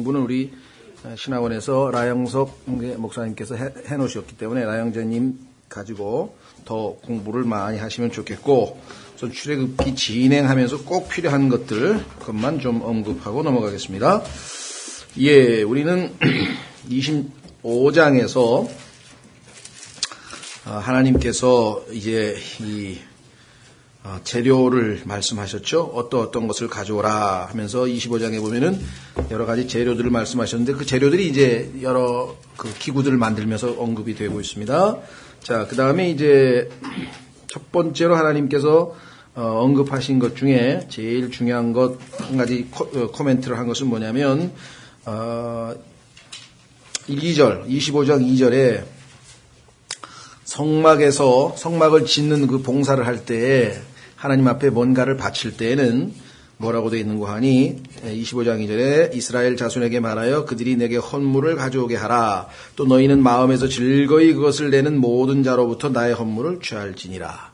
공부는 우리 신학원에서 라영석 목사님께서 해놓으셨기 때문에 라영자님 가지고 더 공부를 많이 하시면 좋겠고, 전 출애굽기 진행하면서 꼭 필요한 것만 좀 언급하고 넘어가겠습니다. 예, 우리는 25장에서 하나님께서 이제 이 재료를 말씀하셨죠. 어떤 것을 가져오라 하면서 25장에 보면은 여러 가지 재료들을 말씀하셨는데, 그 재료들이 이제 여러 그 기구들을 만들면서 언급이 되고 있습니다. 자, 그 다음에 이제 첫 번째로 하나님께서 언급하신 것 중에 제일 중요한 것 한 가지 코멘트를 한 것은 뭐냐면 2절, 25장 2절에 성막을 짓는 그 봉사를 할 때에 하나님 앞에 뭔가를 바칠 때에는 뭐라고 되어 있는 거 하니, 25장 2절에 이스라엘 자손에게 말하여 그들이 내게 헌물을 가져오게 하라. 또 너희는 마음에서 즐거이 그것을 내는 모든 자로부터 나의 헌물을 취할지니라.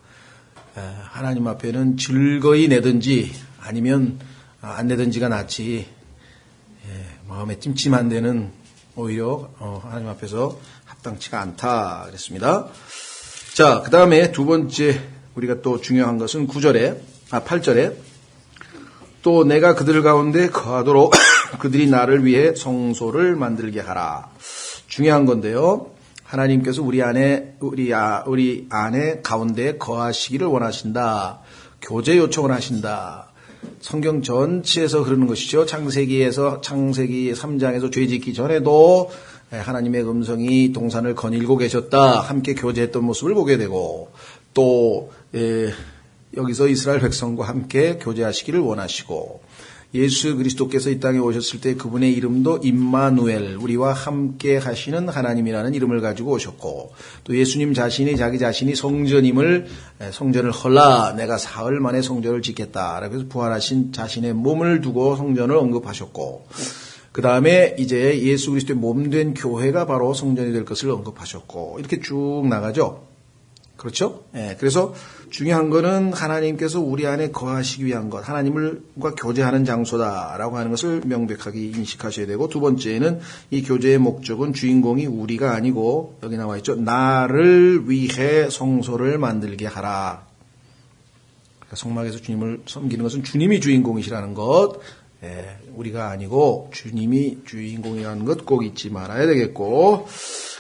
하나님 앞에는 즐거이 내든지 아니면 안 내든지가 낫지, 마음에 찜찜한 데는 오히려 하나님 앞에서 합당치가 않다 그랬습니다. 자, 그 다음에 두 번째 우리가 또 중요한 것은 8절에 또 내가 그들 가운데 거하도록 그들이 나를 위해 성소를 만들게 하라. 중요한 건데요. 하나님께서 우리 안에 가운데 거하시기를 원하신다. 교제 요청을 하신다. 성경 전체에서 그러는 것이죠. 창세기 3장에서 죄 짓기 전에도 하나님의 음성이 동산을 거닐고 계셨다. 함께 교제했던 모습을 보게 되고, 또 여기서 이스라엘 백성과 함께 교제하시기를 원하시고, 예수 그리스도께서 이 땅에 오셨을 때 그분의 이름도 임마누엘, 우리와 함께 하시는 하나님이라는 이름을 가지고 오셨고, 또 예수님 자신이 자기 자신이 성전을 헐라, 내가 사흘 만에 성전을 짓겠다 라고 해서 부활하신 자신의 몸을 두고 성전을 언급하셨고, 그 다음에 이제 예수 그리스도의 몸된 교회가 바로 성전이 될 것을 언급하셨고, 이렇게 쭉 나가죠. 그렇죠? 그래서 중요한 거는 하나님께서 우리 안에 거하시기 위한 것, 하나님과 교제하는 장소다라고 하는 것을 명백하게 인식하셔야 되고, 두 번째는 이 교제의 목적은 주인공이 우리가 아니고, 여기 나와 있죠. 나를 위해 성소를 만들게 하라. 그러니까 성막에서 주님을 섬기는 것은 주님이 주인공이시라는 것, 우리가 아니고 주님이 주인공이라는 것 꼭 잊지 말아야 되겠고,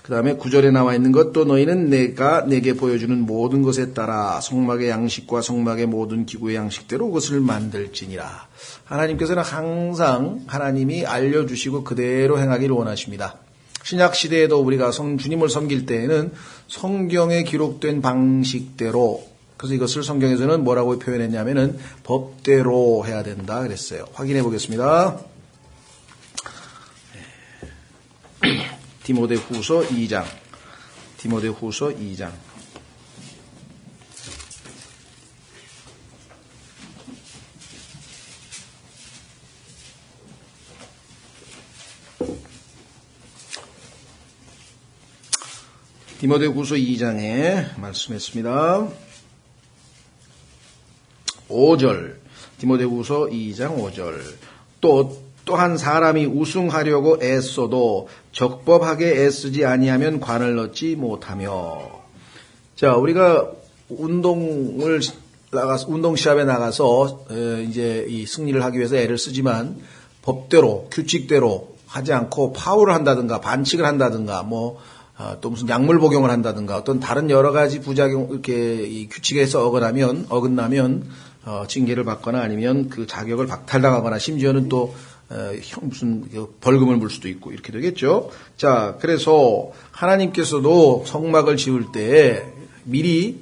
그 다음에 9절에 나와 있는 것, 또 너희는 내가 내게 보여주는 모든 것에 따라 성막의 양식과 성막의 모든 기구의 양식대로 그것을 만들지니라. 하나님께서는 항상 하나님이 알려주시고 그대로 행하기를 원하십니다. 신약 시대에도 우리가 주님을 섬길 때에는 성경에 기록된 방식대로, 그래서 이것을 성경에서는 뭐라고 표현했냐면은 법대로 해야 된다 그랬어요. 확인해 보겠습니다. 디모데후서 2장. 디모데후서 2장에 말씀했습니다. 5절. 디모데후서 2장 5절. 또한 사람이 우승하려고 애써도 적법하게 애쓰지 아니하면 관을 얻지 못하며. 자, 우리가 운동 시합에 나가서 이제 이 승리를 하기 위해서 애를 쓰지만 법대로, 규칙대로 하지 않고 파울을 한다든가 반칙을 한다든가 또 무슨 약물 복용을 한다든가 어떤 다른 여러 가지 부작용, 이렇게 이 규칙에서 어긋나면 징계를 받거나 아니면 그 자격을 박탈당하거나 심지어는 또 무슨 벌금을 물 수도 있고 이렇게 되겠죠. 자, 그래서 하나님께서도 성막을 지을 때 미리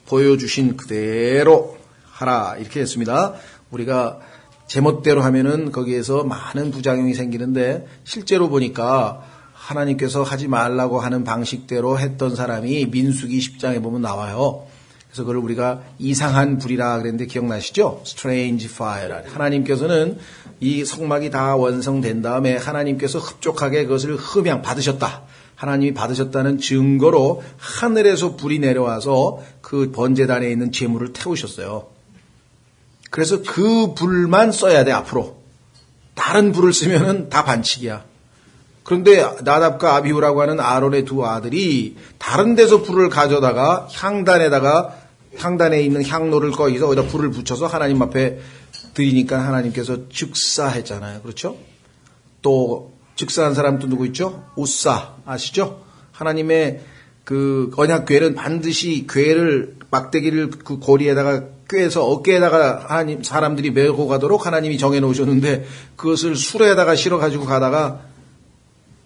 보여주신 그대로 하라 이렇게 했습니다. 우리가 제멋대로 하면은 거기에서 많은 부작용이 생기는데, 실제로 보니까 하나님께서 하지 말라고 하는 방식대로 했던 사람이 민수기 10장에 보면 나와요. 그래서 그걸 우리가 이상한 불이라 그랬는데 기억나시죠? Strange fire. 하나님께서는 이 성막이 다 완성된 다음에 하나님께서 흡족하게 그것을 받으셨다. 하나님이 받으셨다는 증거로 하늘에서 불이 내려와서 그 번제단에 있는 제물을 태우셨어요. 그래서 그 불만 써야 돼, 앞으로. 다른 불을 쓰면은 다 반칙이야. 그런데 나답과 아비후라고 하는 아론의 두 아들이 다른 데서 불을 가져다가 향단에 있는 향로를 거기서 어디다 불을 붙여서 하나님 앞에 드리니까 하나님께서 즉사했잖아요. 그렇죠? 또 즉사한 사람도 누구 있죠? 우사 아시죠? 하나님의 그 언약궤는 반드시 궤를 막대기를 그 고리에다가 꿰서 어깨에다가 하나님 사람들이 메고 가도록 하나님이 정해 놓으셨는데 그것을 수레에다가 실어 가지고 가다가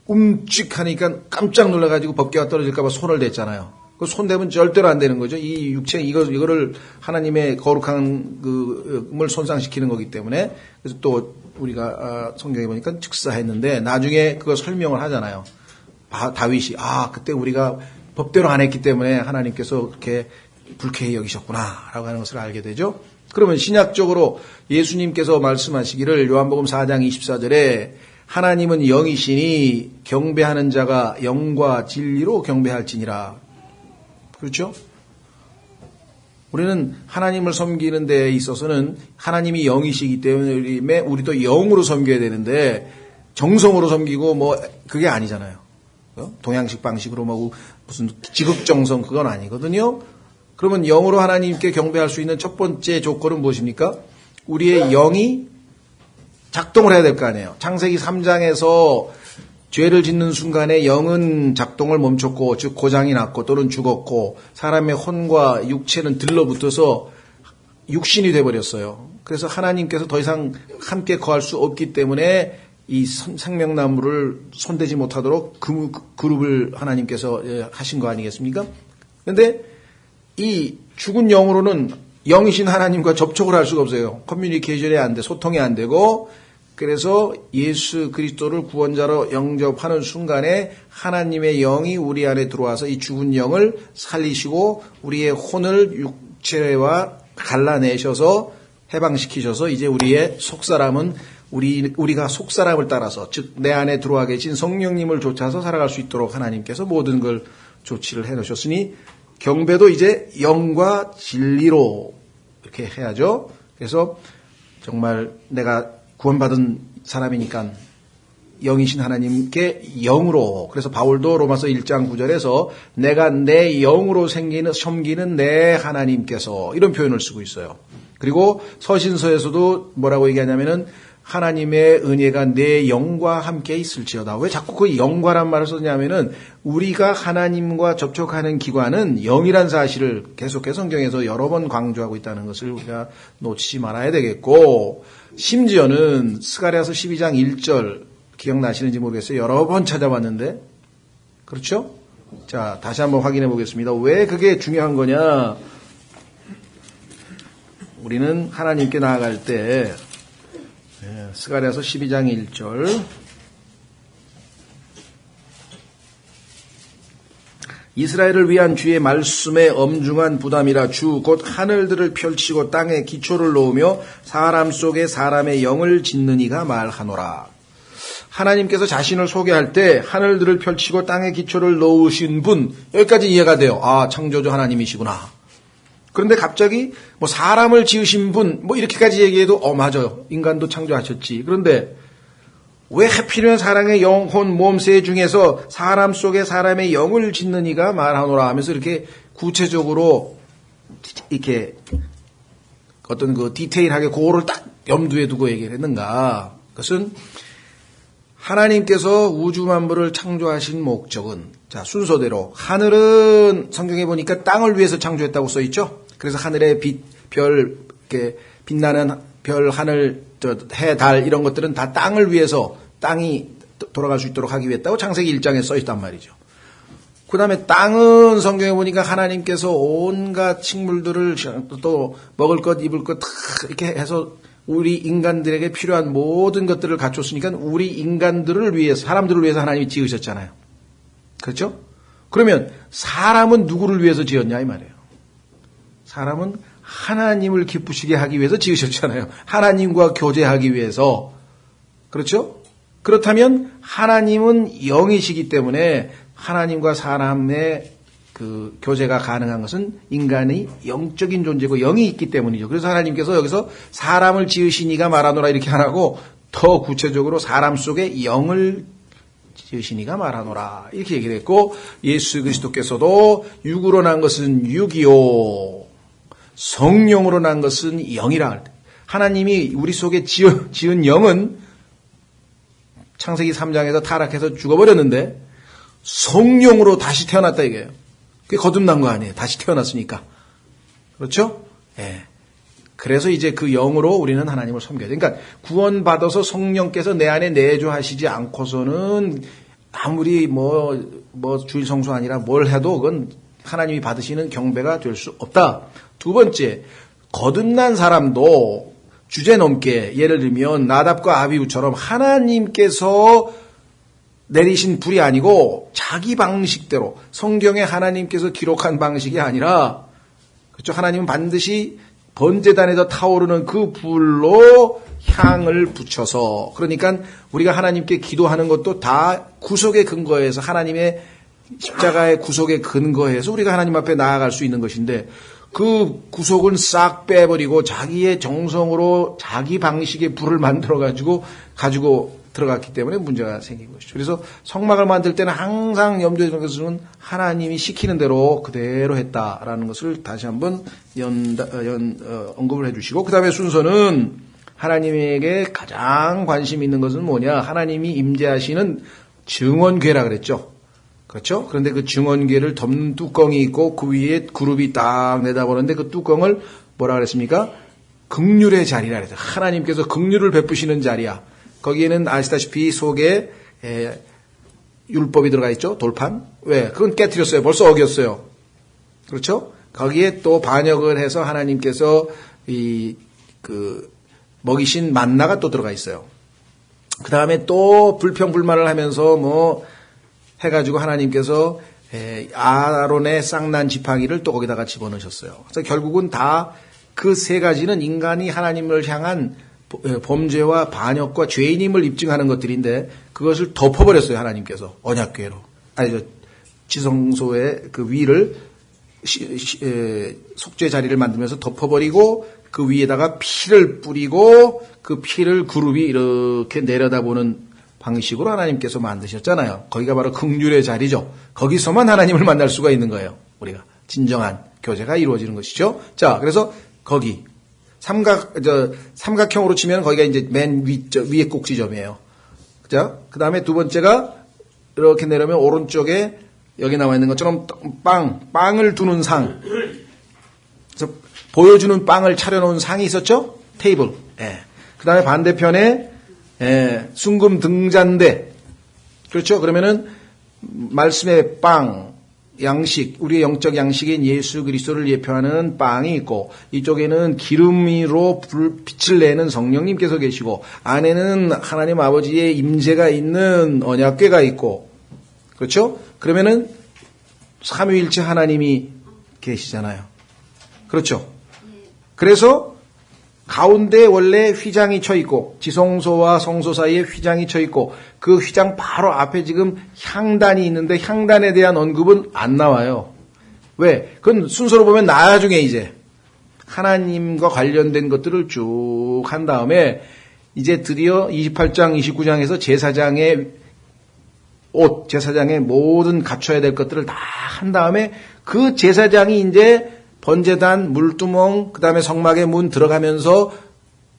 움직하니까 깜짝 놀라가지고 법궤가 떨어질까봐 손을 댔잖아요. 그 손 대면 절대로 안 되는 거죠. 이 육체 이거를 하나님의 거룩한 그을 손상시키는 거기 때문에 그래서 또 우리가 성경에 보니까 즉사했는데 나중에 그거 설명을 하잖아요. 다윗이 그때 우리가 법대로 안 했기 때문에 하나님께서 그렇게 불쾌히 여기셨구나라고 하는 것을 알게 되죠. 그러면 신약적으로 예수님께서 말씀하시기를 요한복음 4장 24절에 하나님은 영이시니 경배하는 자가 영과 진리로 경배할지니라. 그렇죠? 우리는 하나님을 섬기는 데에 있어서는 하나님이 영이시기 때문에 우리도 영으로 섬겨야 되는데 정성으로 섬기고 뭐 그게 아니잖아요. 동양식 방식으로 뭐 무슨 지극정성 그건 아니거든요. 그러면 영으로 하나님께 경배할 수 있는 첫 번째 조건은 무엇입니까? 우리의 영이 작동을 해야 될 거 아니에요. 창세기 3장에서 죄를 짓는 순간에 영은 작동을 멈췄고 즉 고장이 났고 또는 죽었고 사람의 혼과 육체는 들러붙어서 육신이 돼버렸어요. 그래서 하나님께서 더 이상 함께 거할 수 없기 때문에 이 생명나무를 손대지 못하도록 그룹을 하나님께서 하신 거 아니겠습니까? 그런데 이 죽은 영으로는 영이신 하나님과 접촉을 할 수가 없어요. 커뮤니케이션이 안 돼, 소통이 안 되고 그래서 예수 그리스도를 구원자로 영접하는 순간에 하나님의 영이 우리 안에 들어와서 이 죽은 영을 살리시고 우리의 혼을 육체와 갈라내셔서 해방시키셔서 이제 우리의 속사람은 우리가 속사람을 따라서 즉 내 안에 들어와 계신 성령님을 쫓아서 살아갈 수 있도록 하나님께서 모든 걸 조치를 해놓으셨으니 경배도 이제 영과 진리로 이렇게 해야죠. 그래서 정말 내가 구원받은 사람이니까 영이신 하나님께 영으로 그래서 바울도 로마서 1장 9절에서 내가 내 영으로 섬기는 내 하나님께서 이런 표현을 쓰고 있어요. 그리고 서신서에서도 뭐라고 얘기하냐면은 하나님의 은혜가 내 영과 함께 있을지어다. 왜 자꾸 그 영과란 말을 썼냐면은 우리가 하나님과 접촉하는 기관은 영이란 사실을 계속해서 성경에서 여러 번 강조하고 있다는 것을 우리가 놓치지 말아야 되겠고 심지어는 스가랴서 12장 1절 기억나시는지 모르겠어요. 여러 번 찾아봤는데 그렇죠? 자 다시 한번 확인해 보겠습니다. 왜 그게 중요한 거냐? 우리는 하나님께 나아갈 때 스가랴서 12장 1절 이스라엘을 위한 주의 말씀에 엄중한 부담이라 주 곧 하늘들을 펼치고 땅에 기초를 놓으며 사람 속에 사람의 영을 짓는 이가 말하노라. 하나님께서 자신을 소개할 때 하늘들을 펼치고 땅에 기초를 놓으신 분 여기까지 이해가 돼요. 창조주 하나님이시구나. 그런데 갑자기 뭐 사람을 지으신 분 뭐 이렇게까지 얘기해도 맞아요. 인간도 창조하셨지. 그런데 왜 하필이면 사람의 영혼 몸새 중에서 사람 속에 사람의 영을 짓는 이가 말하노라 하면서 이렇게 구체적으로 이렇게 어떤 그 디테일하게 그거를 딱 염두에 두고 얘기를 했는가? 그것은 하나님께서 우주 만물을 창조하신 목적은 자 순서대로 하늘은 성경에 보니까 땅을 위해서 창조했다고 써 있죠. 그래서 하늘의 별 이렇게 빛나는 별 하늘 해 달 이런 것들은 다 땅을 위해서 땅이 돌아갈 수 있도록 하기 위해 했다고 창세기 1장에 써 있단 말이죠. 그 다음에 땅은 성경에 보니까 하나님께서 온갖 식물들을 또 먹을 것 입을 것 다 이렇게 해서 우리 인간들에게 필요한 모든 것들을 갖췄으니까 우리 인간들을 위해서 사람들을 위해서 하나님이 지으셨잖아요. 그렇죠? 그러면 사람은 누구를 위해서 지었냐 이 말이에요. 사람은 하나님을 기쁘시게 하기 위해서 지으셨잖아요. 하나님과 교제하기 위해서. 그렇죠? 그렇다면 하나님은 영이시기 때문에 하나님과 사람의 그 교제가 가능한 것은 인간이 영적인 존재고 영이 있기 때문이죠. 그래서 하나님께서 여기서 사람을 지으시니가 말하노라 이렇게 안 하고 더 구체적으로 사람 속에 영을 지으시니가 말하노라 이렇게 얘기를 했고, 예수 그리스도께서도 육으로 난 것은 육이요 성령으로 난 것은 영이라 할 때, 하나님이 우리 속에 지은 영은 창세기 3장에서 타락해서 죽어버렸는데 성령으로 다시 태어났다 이거예요. 그게 거듭난 거 아니에요. 다시 태어났으니까. 그렇죠? 예. 그래서 이제 그 영으로 우리는 하나님을 섬겨야 돼요. 그러니까 구원받아서 성령께서 내 안에 내주하시지 않고서는 아무리 주일 성수 아니라 뭘 해도 그건 하나님이 받으시는 경배가 될 수 없다. 두 번째, 거듭난 사람도 주제넘게, 예를 들면 나답과 아비후처럼 하나님께서 내리신 불이 아니고 자기 방식대로, 성경에 하나님께서 기록한 방식이 아니라, 그렇죠? 하나님은 반드시 번제단에서 타오르는 그 불로 향을 붙여서, 그러니까 우리가 하나님께 기도하는 것도 다 구속의 근거에서, 하나님의 십자가의 구속의 근거에서 우리가 하나님 앞에 나아갈 수 있는 것인데, 그 구속은 싹 빼버리고 자기의 정성으로 자기 방식의 불을 만들어가지고 들어갔기 때문에 문제가 생긴 것이죠. 그래서 성막을 만들 때는 항상 염두에 두는 것은 하나님이 시키는 대로 그대로 했다라는 것을 다시 한번 언급을 해주시고, 그 다음에 순서는 하나님에게 가장 관심 있는 것은 뭐냐, 하나님이 임재하시는 증언궤라 그랬죠. 그렇죠? 그런데 그 증언궤를 덮는 뚜껑이 있고 그 위에 그룹이 딱 내다보는데 그 뚜껑을 뭐라 그랬습니까? 긍휼의 자리라 그랬어요. 하나님께서 긍휼을 베푸시는 자리야. 거기에는 아시다시피 속에 율법이 들어가 있죠. 돌판. 왜? 그건 깨트렸어요. 벌써 어겼어요. 그렇죠? 거기에 또 반역을 해서 하나님께서 먹이신 만나가 또 들어가 있어요. 그 다음에 또 불평불만을 하면서 해가지고 하나님께서 아론의 쌍난 지팡이를 또 거기다가 집어넣으셨어요. 그래서 결국은 다 그 세 가지는 인간이 하나님을 향한 범죄와 반역과 죄인임을 입증하는 것들인데, 그것을 덮어버렸어요. 하나님께서 언약궤로, 지성소의 그 위를 속죄 자리를 만들면서 덮어버리고 그 위에다가 피를 뿌리고 그 피를 그룹이 이렇게 내려다보는 방식으로 하나님께서 만드셨잖아요. 거기가 바로 긍휼의 자리죠. 거기서만 하나님을 만날 수가 있는 거예요. 우리가 진정한 교제가 이루어지는 것이죠. 자, 그래서 거기 삼각형으로 치면 거기가 이제 맨 위에 꼭지점이에요. 그죠? 그 다음에 두 번째가 이렇게 내려면 오른쪽에 여기 나와 있는 것처럼 빵을 두는 상. 그래서 보여주는 빵을 차려놓은 상이 있었죠? 테이블. 예. 그 다음에 반대편에 순금 등잔대. 그렇죠? 그러면은 말씀의 빵, 양식, 우리의 영적 양식인 예수 그리스도를 예표하는 빵이 있고, 이쪽에는 기름으로 빛을 내는 성령님께서 계시고, 안에는 하나님 아버지의 임재가 있는 언약궤가 있고, 그렇죠? 그러면은 삼위일체 하나님이 계시잖아요. 그렇죠? 그래서 가운데 원래 휘장이 쳐 있고, 지성소와 성소 사이에 휘장이 쳐 있고, 그 휘장 바로 앞에 지금 향단이 있는데 향단에 대한 언급은 안 나와요. 왜? 그건 순서로 보면 나중에 이제 하나님과 관련된 것들을 쭉 한 다음에 이제 드디어 28장, 29장에서 제사장의 옷, 제사장의 모든 갖춰야 될 것들을 다 한 다음에 그 제사장이 이제 번제단, 물두멍, 그 다음에 성막의 문 들어가면서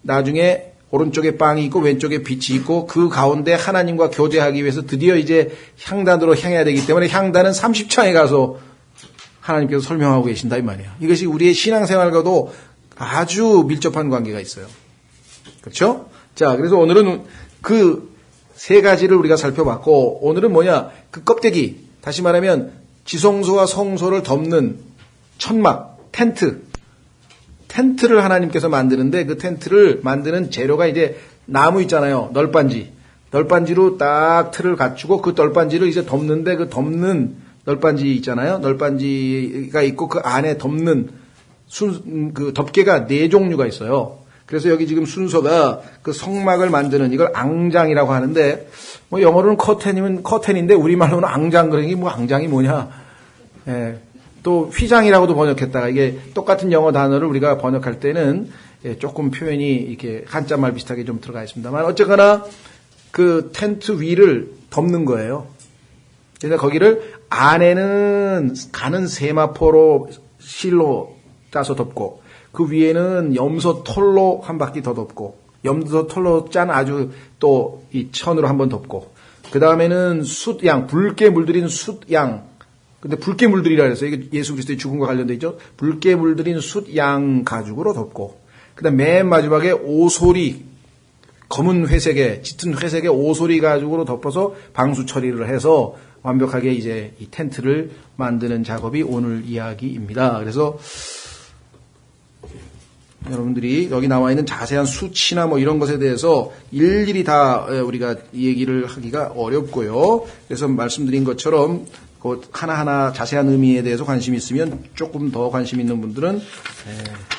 나중에 오른쪽에 빵이 있고 왼쪽에 빛이 있고 그 가운데 하나님과 교제하기 위해서 드디어 이제 향단으로 향해야 되기 때문에 향단은 30장에 가서 하나님께서 설명하고 계신다 이 말이에요. 이것이 우리의 신앙생활과도 아주 밀접한 관계가 있어요. 그렇죠? 자, 그래서 오늘은 그 세 가지를 우리가 살펴봤고, 오늘은 뭐냐? 그 껍데기, 다시 말하면 지성소와 성소를 덮는 천막, 텐트를 하나님께서 만드는데, 그 텐트를 만드는 재료가 이제 나무 있잖아요. 널빤지로 딱 틀을 갖추고 그 널빤지를 이제 덮는데, 그 덮는 널빤지 있잖아요. 널빤지가 있고 그 안에 덮는 그 덮개가 4종류가 있어요. 그래서 여기 지금 순서가 그 성막을 만드는 이걸 앙장이라고 하는데, 뭐 영어로는 커튼이면 커튼인데 우리말로는 앙장, 그러니 뭐 앙장이 뭐냐. 또 휘장이라고도 번역했다가, 이게 똑같은 영어 단어를 우리가 번역할 때는 조금 표현이 이렇게 한자말 비슷하게 좀 들어가 있습니다만 어쨌거나 그 텐트 위를 덮는 거예요. 그래서 거기를 안에는 가는 세마포로 실로 짜서 덮고 그 위에는 염소 털로 한 바퀴 더 덮고 염소 털로 짠 아주 또 이 천으로 한번 덮고 그 다음에는 숫양 붉게 물들인 숫양 근데 붉게 물들이라 그래서 이게 예수 그리스도의 죽음과 관련돼 있죠. 붉게 물들인 숫양 가죽으로 덮고 그 다음 맨 마지막에 오소리 검은 회색에 짙은 회색의 오소리 가죽으로 덮어서 방수 처리를 해서 완벽하게 이제 이 텐트를 만드는 작업이 오늘 이야기입니다. 그래서 여러분들이 여기 나와 있는 자세한 수치나 뭐 이런 것에 대해서 일일이 다 우리가 얘기를 하기가 어렵고요. 그래서 말씀드린 것처럼 그 하나하나 자세한 의미에 대해서 관심이 있으면 조금 더 관심 있는 분들은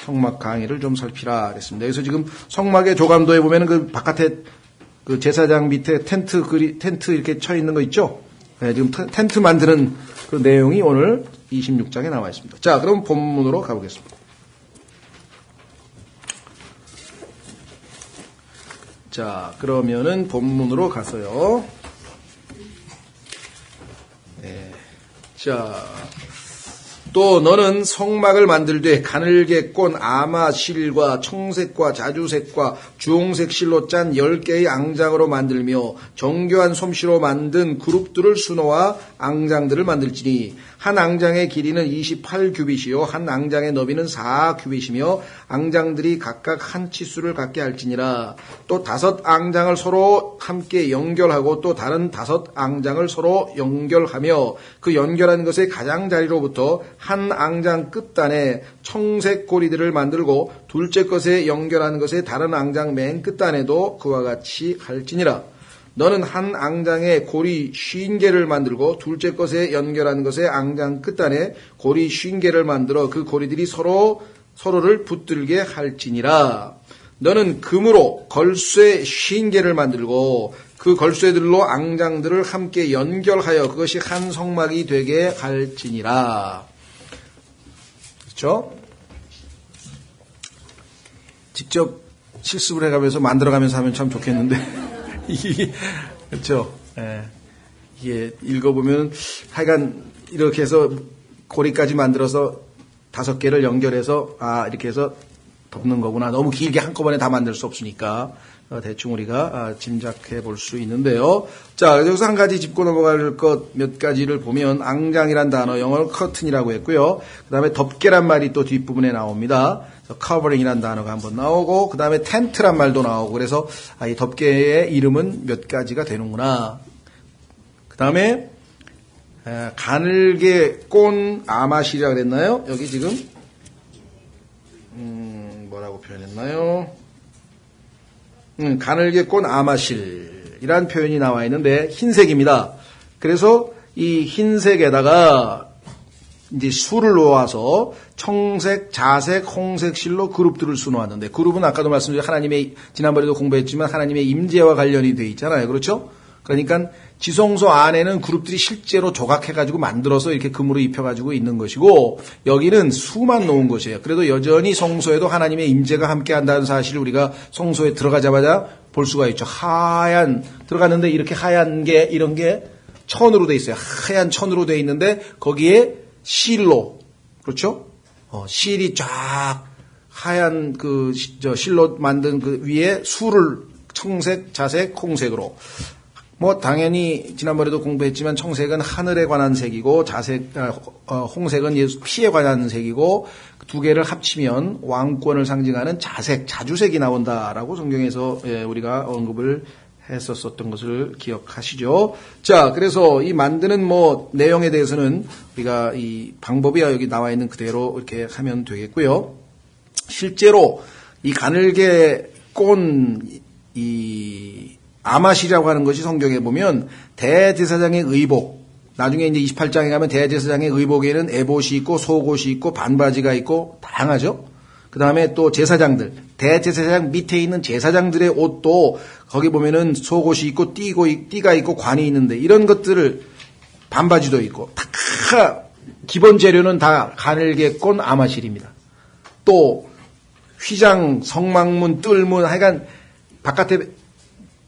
성막 강의를 좀 살피라 그랬습니다. 그래서 지금 성막의 조감도에 보면은 그 바깥에 그 제사장 밑에 텐트 이렇게 쳐 있는 거 있죠? 지금 텐트 만드는 그 내용이 오늘 26장에 나와 있습니다. 자, 그럼 본문으로 가보겠습니다. 자, 그러면은 본문으로 가서요. 자, 또 너는 성막을 만들되 가늘게 꼰 아마 실과 청색과 자주색과 주홍색 실로 짠 10개의 앙장으로 만들며 정교한 솜씨로 만든 그룹들을 수놓아 앙장들을 만들지니 한 앙장의 길이는 28규빗이요 한 앙장의 너비는 4규빗이며 앙장들이 각각 한 치수를 갖게 할지니라. 또 5 앙장을 서로 함께 연결하고 또 다른 5 앙장을 서로 연결하며 그 연결한 것의 가장자리로부터 한 앙장 끝단에 청색 고리들을 만들고 둘째 것에 연결한 것의 다른 앙장 맨 끝단에도 그와 같이 할지니라. 너는 한 앙장에 고리 50개를 만들고 둘째 것에 연결한 것의 앙장 끝단에 고리 50개를 만들어 그 고리들이 서로를 붙들게 할지니라. 너는 금으로 걸쇠 50개를 만들고 그 걸쇠들로 앙장들을 함께 연결하여 그것이 한 성막이 되게 할지니라. 그렇죠? 직접 실습을 해가면서 만들어가면서 하면 참 좋겠는데 이게 그렇죠. 이게 읽어보면 하여간 이렇게 해서 고리까지 만들어서 5개를 연결해서 이렇게 해서 덮는 거구나. 너무 길게 한꺼번에 다 만들 수 없으니까 대충 우리가 짐작해 볼 수 있는데요. 자, 여기서 한 가지 짚고 넘어갈 것 몇 가지를 보면 앙장이란 단어 영어로 커튼이라고 했고요. 그 다음에 덮개란 말이 또 뒷부분에 나옵니다. 커버링이란 단어가 한번 나오고 그 다음에 텐트란 말도 나오고 그래서 이 덮개의 이름은 몇 가지가 되는구나. 그 다음에 가늘게 꼰 아마실이라고 그랬나요? 여기 지금 뭐라고 표현했나요? 가늘게 꼰 아마실이란 표현이 나와 있는데 흰색입니다. 그래서 이 흰색에다가 이제 술을 놓아서 청색, 자색, 홍색 실로 그룹들을 수놓았는데 그룹은 아까도 말씀드린 하나님의 지난번에도 공부했지만 하나님의 임재와 관련이 돼 있잖아요. 그렇죠? 그러니까 지성소 안에는 그룹들이 실제로 조각해가지고 만들어서 이렇게 금으로 입혀가지고 있는 것이고 여기는 수만 놓은 것이에요. 그래도 여전히 성소에도 하나님의 임재가 함께한다는 사실을 우리가 성소에 들어가자마자 볼 수가 있죠. 들어갔는데 이렇게 하얀 게 이런 게 천으로 돼 있어요. 하얀 천으로 돼 있는데 거기에 실로 그렇죠? 실이 쫙 하얀 실로 만든 그 위에 수를 청색, 자색, 홍색으로 당연히 지난번에도 공부했지만 청색은 하늘에 관한 색이고 홍색은 피에 관한 색이고 두 개를 합치면 왕권을 상징하는 자주색이 나온다라고 성경에서 우리가 언급을 했었던 것을 기억하시죠? 자, 그래서 이 만드는 내용에 대해서는 우리가 이 방법이 여기 나와 있는 그대로 이렇게 하면 되겠고요. 실제로 이 가늘게 꼰 아마실이라고 하는 것이 성경에 보면 대제사장의 의복, 나중에 이제 28장에 가면 대제사장의 의복에는 에봇이 있고 속옷이 있고 반바지가 있고 다양하죠. 그 다음에 또 제사장들, 대제사장 밑에 있는 제사장들의 옷도 거기 보면은 속옷이 있고 띠가 있고 관이 있는데 이런 것들을 반바지도 있고 다 기본 재료는 다 가늘게 꼰 아마실입니다. 또 휘장, 성막문, 뜰문, 하여간 바깥에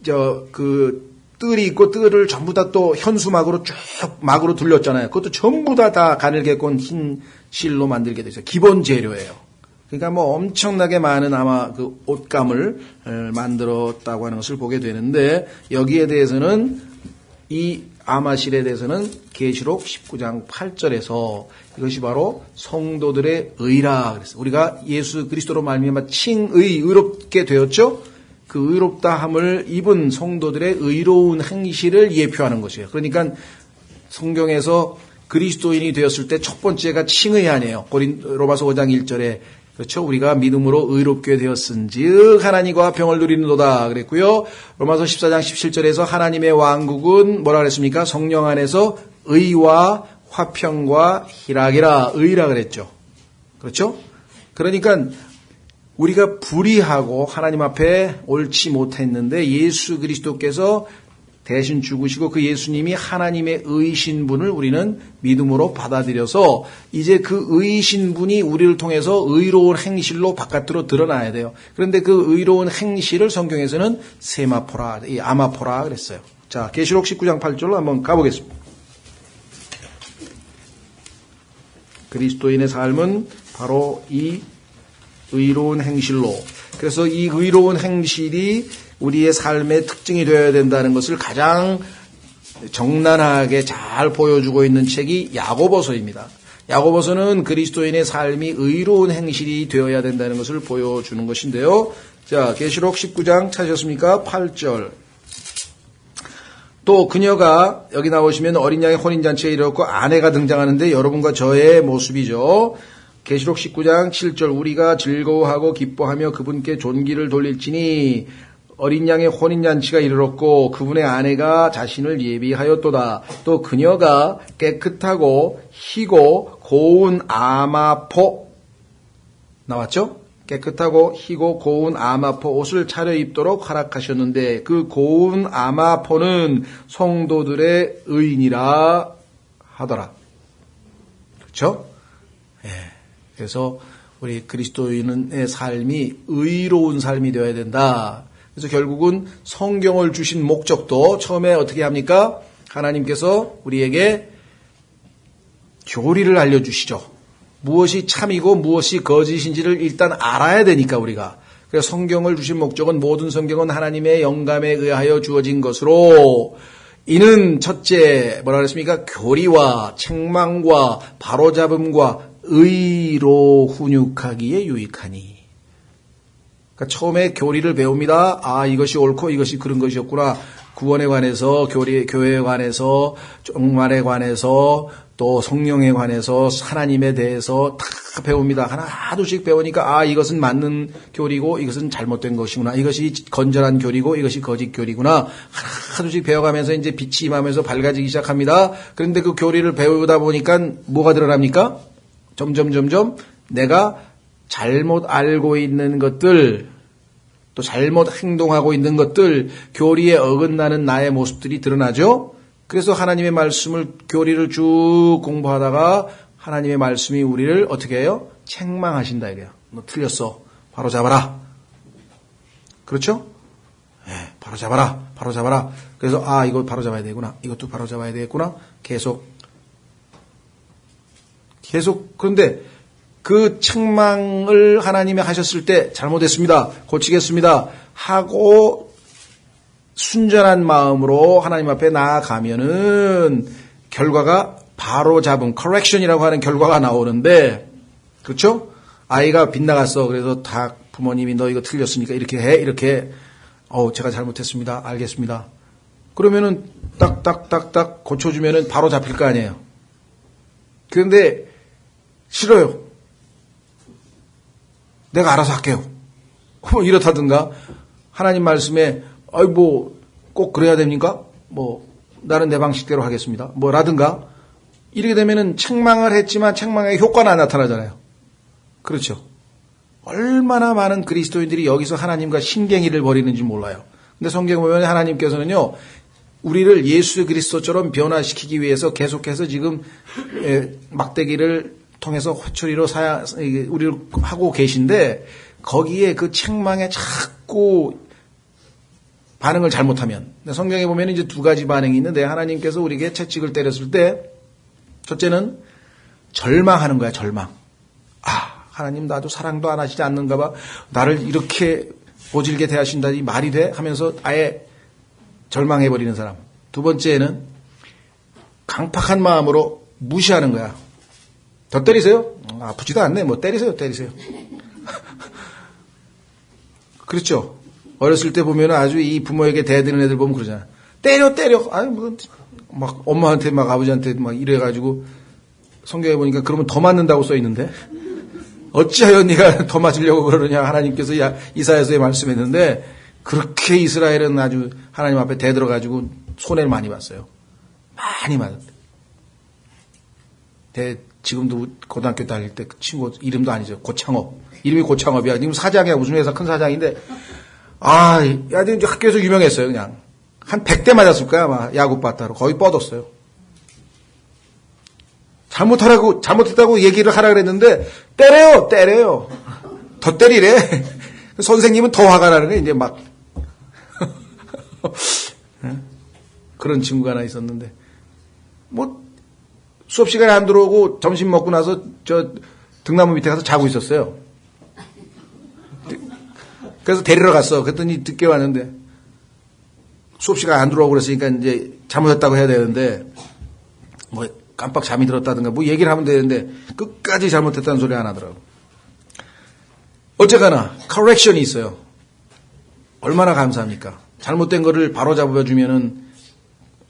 뜰이 있고 뜰을 전부 다 또 현수막으로 쭉 막으로 둘렸잖아요. 그것도 전부 다 가늘게 꼰 흰 실로 만들게 되죠. 기본 재료예요. 그러니까 뭐 엄청나게 많은 아마 그 옷감을 만들었다고 하는 것을 보게 되는데, 여기에 대해서는 이 아마실에 대해서는 계시록 19장 8절에서 이것이 바로 성도들의 의라 그랬어요. 우리가 예수 그리스도로 말미암아 의롭게 되었죠. 그 의롭다함을 입은 성도들의 의로운 행실을 예표하는 것이에요. 그러니까 성경에서 그리스도인이 되었을 때 첫 번째가 칭의 아니에요. 로마서 5장 1절에 그렇죠. 우리가 믿음으로 의롭게 되었은즉 하나님과 평을 누리는도다 그랬고요. 로마서 14장 17절에서 하나님의 왕국은 뭐라 그랬습니까? 성령 안에서 의와 화평과 희락이라, 의라 그랬죠. 그렇죠? 그러니까 우리가 불의하고 하나님 앞에 옳지 못했는데 예수 그리스도께서 대신 죽으시고 그 예수님이 하나님의 의이신 분을 우리는 믿음으로 받아들여서 이제 그 의이신 분이 우리를 통해서 의로운 행실로 바깥으로 드러나야 돼요. 그런데 그 의로운 행실을 성경에서는 세마포라, 아마포라 그랬어요. 자, 계시록 19장 8절로 한번 가보겠습니다. 그리스도인의 삶은 바로 이 의로운 행실로, 그래서 이 의로운 행실이 우리의 삶의 특징이 되어야 된다는 것을 가장 적나라하게 잘 보여주고 있는 책이 야고보서입니다. 야고보서는 그리스도인의 삶이 의로운 행실이 되어야 된다는 것을 보여주는 것인데요. 자, 계시록 19장 찾으셨습니까? 8절. 또 그녀가, 여기 나오시면 어린 양의 혼인잔치에 이르렀고 아내가 등장하는데 여러분과 저의 모습이죠. 계시록 19장 7절. 우리가 즐거워하고 기뻐하며 그분께 존귀를 돌릴지니 어린 양의 혼인잔치가 이르렀고 그분의 아내가 자신을 예비하였도다. 또 그녀가 깨끗하고 희고 고운 아마포, 나왔죠? 깨끗하고 희고 고운 아마포 옷을 차려입도록 허락하셨는데 그 고운 아마포는 성도들의 의인이라 하더라. 그렇죠? 예. 그래서 우리 그리스도인의 삶이 의로운 삶이 되어야 된다. 그래서 결국은 성경을 주신 목적도 처음에 어떻게 합니까? 하나님께서 우리에게 교리를 알려주시죠. 무엇이 참이고 무엇이 거짓인지를 일단 알아야 되니까 우리가. 그래서 성경을 주신 목적은 모든 성경은 하나님의 영감에 의하여 주어진 것으로 이는 첫째 뭐라 그랬습니까? 교리와 책망과 바로잡음과 의로 훈육하기에 유익하니. 그러니까 처음에 교리를 배웁니다. 아, 이것이 옳고 이것이 그런 것이었구나. 구원에 관해서, 교회에 관해서, 종말에 관해서, 또 성령에 관해서, 하나님에 대해서 다 배웁니다. 하나둘씩 배우니까 아, 이것은 맞는 교리고 이것은 잘못된 것이구나. 이것이 건전한 교리고 이것이 거짓 교리구나. 하나둘씩 배워가면서 이제 빛이 임하면서 밝아지기 시작합니다. 그런데 그 교리를 배우다 보니까 뭐가 드러납니까? 점점 내가 잘못 알고 있는 것들, 또 잘못 행동하고 있는 것들, 교리에 어긋나는 나의 모습들이 드러나죠. 그래서 하나님의 말씀을, 교리를 쭉 공부하다가 하나님의 말씀이 우리를 어떻게 해요? 책망하신다 이래요. 너 틀렸어. 바로 잡아라. 그렇죠? 네, 바로 잡아라. 그래서 아, 이거 바로 잡아야 되구나. 이것도 바로 잡아야 되겠구나. 계속. 그런데 그 책망을 하나님이 하셨을 때 잘못했습니다. 고치겠습니다. 하고 순전한 마음으로 하나님 앞에 나아가면은 결과가 바로 잡은 correction이라고 하는 결과가 나오는데, 그렇죠? 아이가 빗나갔어. 그래서 다 부모님이 너 이거 틀렸으니까 이렇게 해. 이렇게 제가 잘못했습니다. 알겠습니다. 그러면은 딱딱딱딱 고쳐주면은 바로 잡힐 거 아니에요. 그런데 싫어요. 내가 알아서 할게요. 이렇다든가 하나님 말씀에 꼭 그래야 됩니까? 나는 내 방식대로 하겠습니다. 라든가 이렇게 되면은 책망을 했지만 책망의 효과는 안 나타나잖아요. 그렇죠. 얼마나 많은 그리스도인들이 여기서 하나님과 신경이를 벌이는지 몰라요. 근데 성경 보면 하나님께서는요, 우리를 예수 그리스도처럼 변화시키기 위해서 계속해서 지금 막대기를 통해서 호초리로 우리를 하고 계신데, 거기에 그 책망에 자꾸 반응을 잘못하면, 성경에 보면 이제 두 가지 반응이 있는데, 하나님께서 우리에게 채찍을 때렸을 때, 첫째는 절망하는 거야, 절망. 아, 하나님 나도 사랑도 안 하시지 않는가 봐. 나를 이렇게 모질게 대하신다니 말이 돼? 하면서 아예 절망해버리는 사람. 두 번째는 강팍한 마음으로 무시하는 거야. 더 때리세요? 아프지도 않네. 뭐 때리세요. 그렇죠. 어렸을 때 보면 아주 이 부모에게 대드는 애들 보면 그러잖아. 때려. 아유, 막 엄마한테 막 아버지한테 막 이래가지고 성경에 보니까 그러면 더 맞는다고 써 있는데 어찌하여 네가 더 맞으려고 그러느냐 하나님께서 이사야서에 말씀했는데 그렇게 이스라엘은 아주 하나님 앞에 대들어가지고 손해를 많이 봤어요. 많이 맞았대. 지금도 고등학교 다닐 때 그 친구 이름도 아니죠. 고창업. 이름이 고창업이야. 지금 사장이야. 무슨 회사 큰 사장인데 야, 이제 학교에서 유명했어요. 그냥 한 100대 맞았을 거야. 아마 야구 빠따로 거의 뻗었어요. 잘못했다고 얘기를 하라 그랬는데 때려요. 더 때리래. 선생님은 더 화가 나는 게 이제 막 그런 친구가 하나 있었는데 뭐 수업 시간에 안 들어오고 점심 먹고 나서 저 등나무 밑에 가서 자고 있었어요. 그래서 데리러 갔어. 그랬더니 늦게 왔는데 수업 시간 안 들어오고 그랬으니까 이제 잘못했다고 해야 되는데 뭐 깜빡 잠이 들었다든가 뭐 얘기를 하면 되는데 끝까지 잘못했다는 소리 안 하더라고. 어쨌거나 correction이 있어요. 얼마나 감사합니까? 잘못된 거를 바로 잡아주면은